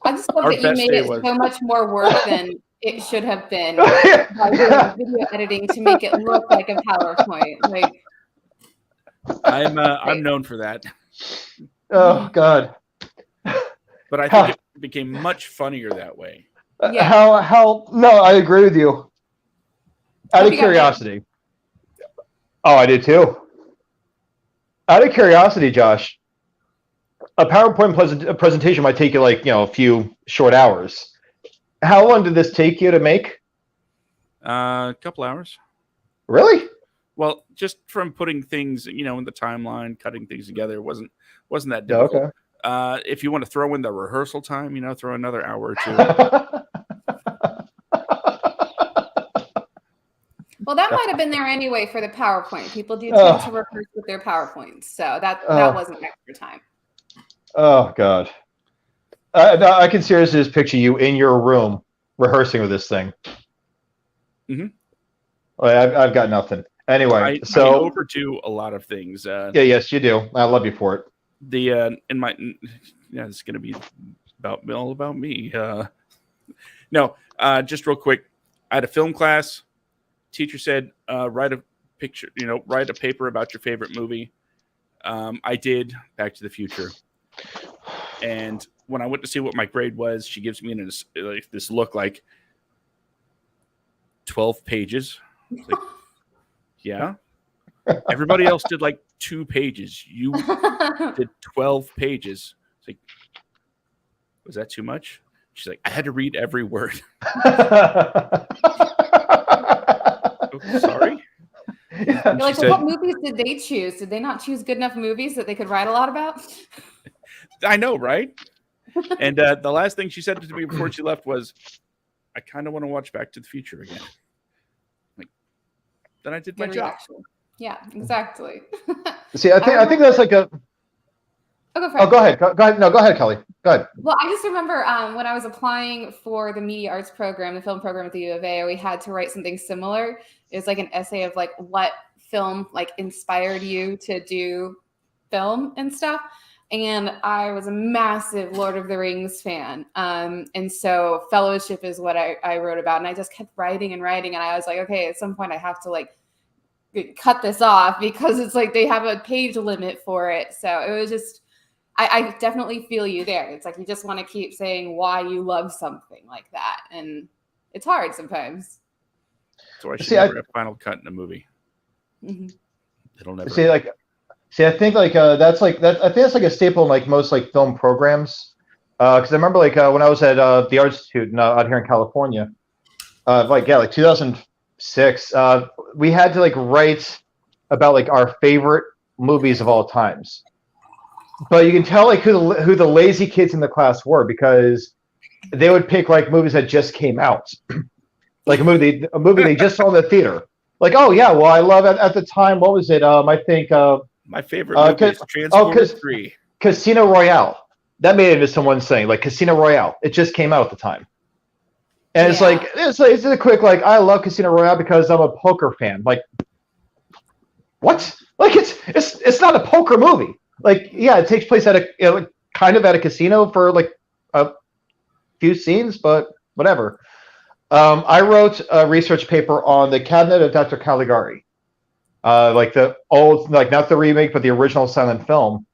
I just love Our that you best made day it was- so much more work than it should have been by doing video editing to make it look like a PowerPoint. Like, I'm known for that, Oh, God. but I think it became much funnier that way. Yeah. How? No, I agree with you. Out of you got curiosity. Oh, I did too. Out of curiosity, Josh, a PowerPoint presentation might take you like, a few short hours. How long did this take you to make? A couple hours. Really? Well, just from putting things, in the timeline, cutting things together, wasn't that Yeah, difficult. okay. If you want to throw in the rehearsal time, throw another hour or two. well, that might have been there anyway for the PowerPoint. People do tend to rehearse with their PowerPoints, so that wasn't extra time. Oh, God. No, I can seriously just picture you in your room rehearsing with this thing. Mm-hmm. I've got nothing. Anyway, I so overdo a lot of things. yes, you do. I love you for it. It's going to be all about me. No, just real quick. I had a film class. Teacher said, write a paper about your favorite movie. I did Back to the Future. And when I went to see what my grade was, she gives me this look like 12 pages. Like, yeah. Everybody else did like 2 pages. You did 12 pages. It's like, was that too much? She's like, I had to read every word. Oh, sorry. You're like, said, what movies did they choose? Did they not choose good enough movies that they could write a lot about? I know, right? And the last thing she said to me before she left was, I kind of want to watch Back to the Future again. Like, then I did my Good job. reaction. Yeah, exactly. See, I think that's like a. Oh, go ahead. Go ahead. No, go ahead, Kelly. Go ahead. Well, I just remember when I was applying for the media arts program, the film program at the U of A, we had to write something similar. It was like an essay of like what film like inspired you to do film and stuff. And I was a massive Lord of the Rings fan. And so Fellowship is what I wrote about. And I just kept writing and writing. And I was like, okay, at some point I have to like cut this off because it's like they have a page limit for it. So it was just, I definitely feel you there. It's like you just want to keep saying why you love something like that. And it's hard sometimes. So I should never have final cut in a movie. Mm-hmm. It'll never. I think like that's like that. I think that's like a staple in like most like film programs. Because I remember like when I was at the Art Institute out here in California, like 2006, we had to like write about like our favorite movies of all times. But you can tell like who the lazy kids in the class were because they would pick like movies that just came out, like a movie they just saw in the theater. Like, oh yeah, well I love it at the time. What was it? I think my favorite movie is Transformers 3. Casino Royale. That made it into someone saying like Casino Royale. It just came out at the time, and it's a quick like I love Casino Royale because I'm a poker fan. Like, what? Like it's not a poker movie. Like, yeah, it takes place at a kind of at a casino for like a few scenes, but whatever. I wrote a research paper on the Cabinet of Dr. Caligari, like the old, like not the remake, but the original silent film.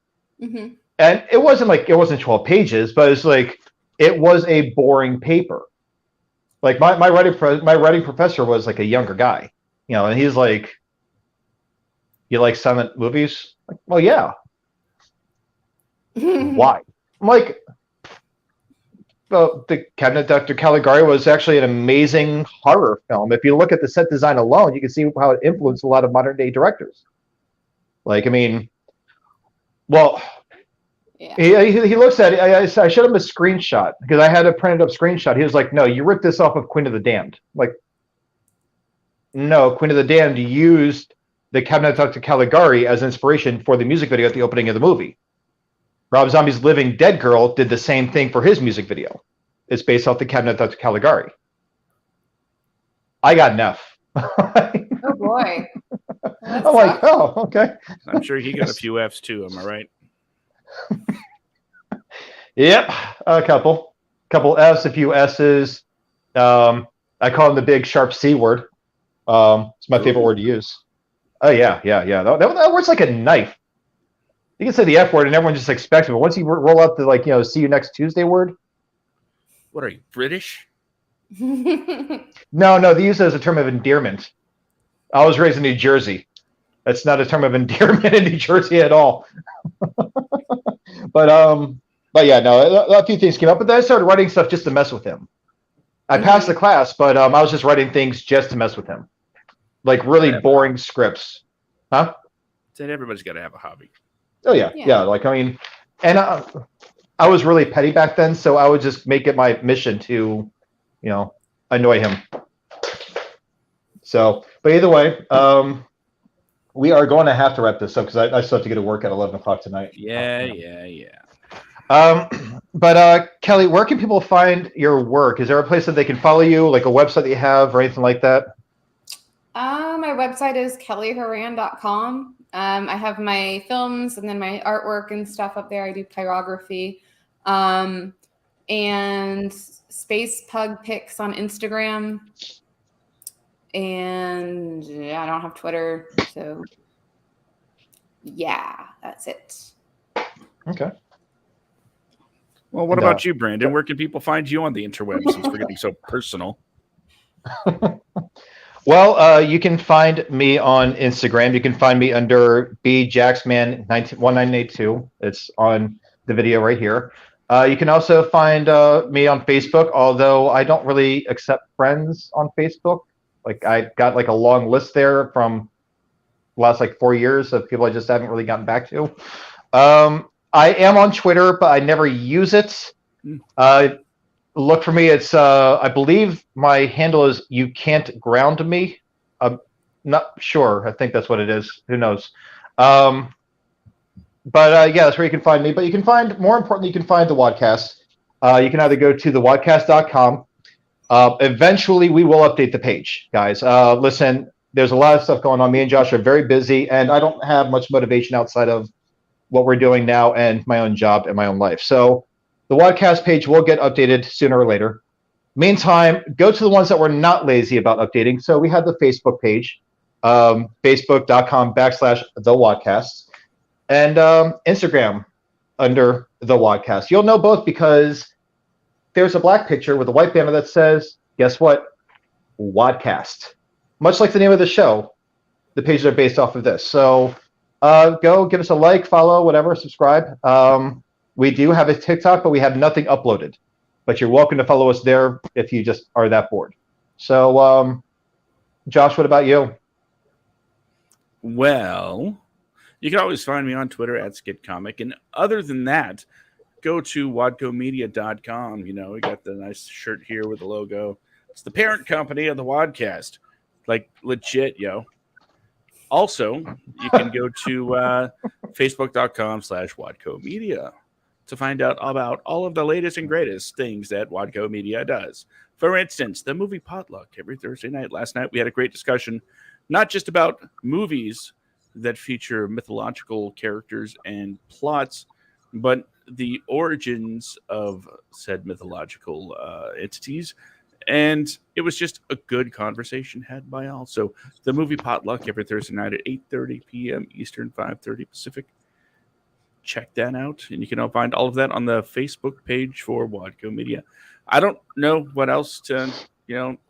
Mm-hmm. And it wasn't 12 pages, but it's like it was a boring paper. Like my writing professor was like a younger guy, and he's like, "You like silent movies?" Like, well, yeah. Why? I'm like, well, the Cabinet Dr. Caligari was actually an amazing horror film. If you look at the set design alone, you can see how it influenced a lot of modern day directors. Like, I mean, well, Yeah. he looks at it. I showed him a screenshot because I had a printed up screenshot. He was like, "No, you ripped this off of Queen of the Damned." I'm like, no, Queen of the Damned used the Cabinet of Dr. Caligari as inspiration for the music video at the opening of the movie. Rob Zombie's Living Dead Girl did the same thing for his music video. It's based off the Cabinet of Dr. Caligari. I got an F. Oh boy. I'm like, oh, okay. I'm sure he got a few Fs too. Am I right? Yep, a couple Fs, a few S's. I call him the big sharp C word. It's my favorite word to use. Oh yeah. That word's like a knife. You can say the F word and everyone just expects it, but once you roll out the see you next Tuesday word. What are you, British? No, they use it as a term of endearment. I was raised in New Jersey. That's not a term of endearment in New Jersey at all. But yeah, no, a few things came up. But then I started writing stuff just to mess with him. I passed the class, but I was just writing things just to mess with him, like really boring scripts. Huh? Said everybody's got to have a hobby. Oh yeah. Like, I mean, and I was really petty back then, so I would just make it my mission to, annoy him. So, but either way, we are going to have to wrap this up because I still have to get to work at 11 o'clock tonight. Yeah. But Kelly, where can people find your work? Is there a place that they can follow you, like a website that you have or anything like that? My website is kellihoran.com. I have my films and then my artwork and stuff up there. I do pyrography. And Space Pug Pics on Instagram. And yeah, I don't have Twitter. So yeah, that's it. Okay. Well, what about you, Brandon? Where can people find you on the interwebs since we're getting so personal? Well, you can find me on Instagram. You can find me under bjacksman1982. It's on the video right here. You can also find me on Facebook, although I don't really accept friends on Facebook. Like, I got like a long list there from the last 4 years of people I just haven't really gotten back to. I am on Twitter, but I never use it. Look for me. It's I believe my handle is You Can't Ground Me. I'm not sure. I think that's what it is. Who knows? But yeah, that's where you can find me. But you can find, more importantly, you can find the WADcast. You can either go to thewadcast.com. Eventually, we will update the page, guys. Listen, there's a lot of stuff going on. Me and Josh are very busy, and I don't have much motivation outside of what we're doing now and my own job and my own life. So the WADcast page will get updated sooner or later. Meantime, go to the ones that we're not lazy about updating. So we have the Facebook page, facebook.com/thewadcast, and Instagram under the WADcast. You'll know both because there's a black picture with a white banner that says, guess what? WADcast. Much like the name of the show, the pages are based off of this. So go give us a like, follow, whatever, subscribe. We do have a TikTok, but we have nothing uploaded. But you're welcome to follow us there if you just are that bored. So, Josh, what about you? Well, you can always find me on Twitter at SkidComic. And other than that, go to wadcomedia.com. We got the nice shirt here with the logo. It's the parent company of the WADcast. Like, legit, yo. Also, you can go to facebook.com/WADcomedia to find out about all of the latest and greatest things that Wadco Media does. For instance, the movie Potluck every Thursday night. Last night, we had a great discussion, not just about movies that feature mythological characters and plots, but the origins of said mythological entities. And it was just a good conversation had by all. So the movie Potluck every Thursday night at 8:30 p.m. Eastern, 5:30 Pacific. check that out. And you can find all of that on the Facebook page for Wadco Media. I don't know what else to,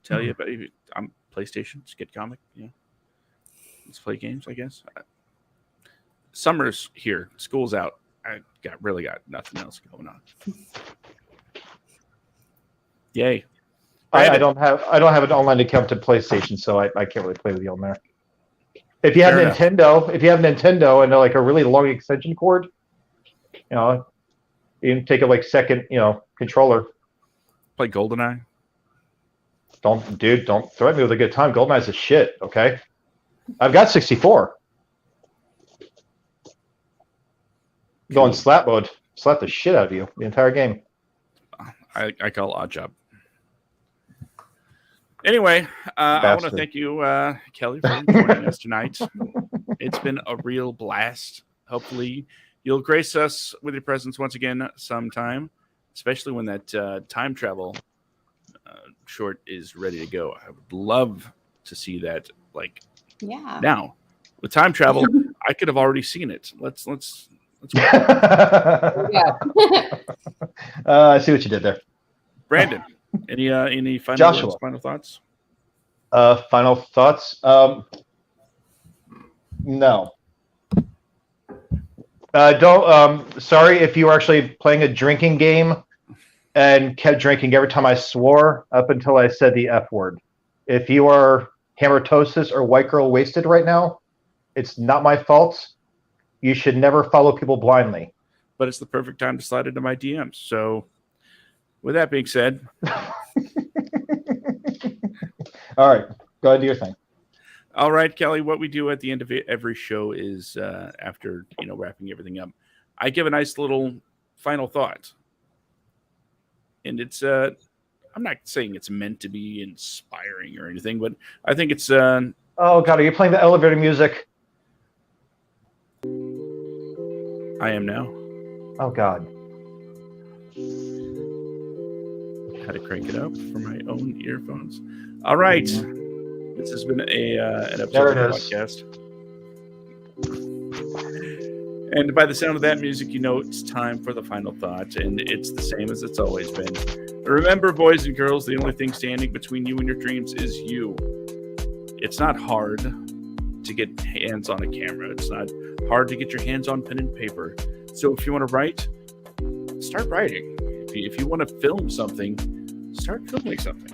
tell you about. I'm PlayStation, just get comic. Let's play games, I guess. Summer's here. School's out. I really got nothing else going on. Yay. I don't have an online account to PlayStation, so I can't really play with you on there. If you have Nintendo and like a really long extension cord, you can take a second, controller. Play GoldenEye. Don't threaten me with a good time. GoldenEye's a shit. Okay, I've got 64. Go in slap mode. Slap the shit out of you the entire game. I call Oddjob. Anyway, I want to thank you, Kelly, for joining us tonight. It's been a real blast. Hopefully, you'll grace us with your presence once again sometime, especially when that time travel short is ready to go. I would love to see that. Now with time travel, I could have already seen it. Let's. Yeah. I see what you did there, Brandon. Any final thoughts? Final thoughts? No. Don't. Sorry if you were actually playing a drinking game and kept drinking every time I swore up until I said the F word. If you are hamartosis or white girl wasted right now, it's not my fault. You should never follow people blindly. But it's the perfect time to slide into my DMs. So, with that being said, all right, go ahead and do your thing. All right, Kelly. What we do at the end of every show is after wrapping everything up, I give a nice little final thought, and it's I'm not saying it's meant to be inspiring or anything, but I think it's. Oh God, are you playing the elevator music? I am now. Oh God. Had to crank it up for my own earphones. All right. This has been an episode of the podcast. And by the sound of that music, it's time for the final thought. And it's the same as it's always been. Remember, boys and girls, the only thing standing between you and your dreams is you. It's not hard to get hands on a camera. It's not hard to get your hands on pen and paper. So if you want to write, start writing. If you want to film something, start filming something.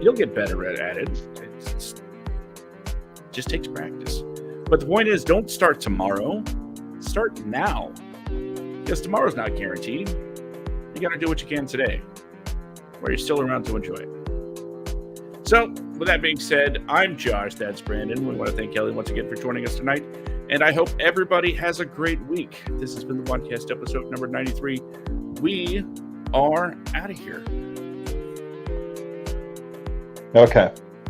You'll get better at it. It just takes practice. But the point is, don't start tomorrow. Start now. Because tomorrow's not guaranteed. You got to do what you can today, while you're still around to enjoy it. So, with that being said, I'm Josh. That's Brandon. We want to thank Kelly once again for joining us tonight. And I hope everybody has a great week. This has been the WADcast episode number 93. We are out of here. Okay.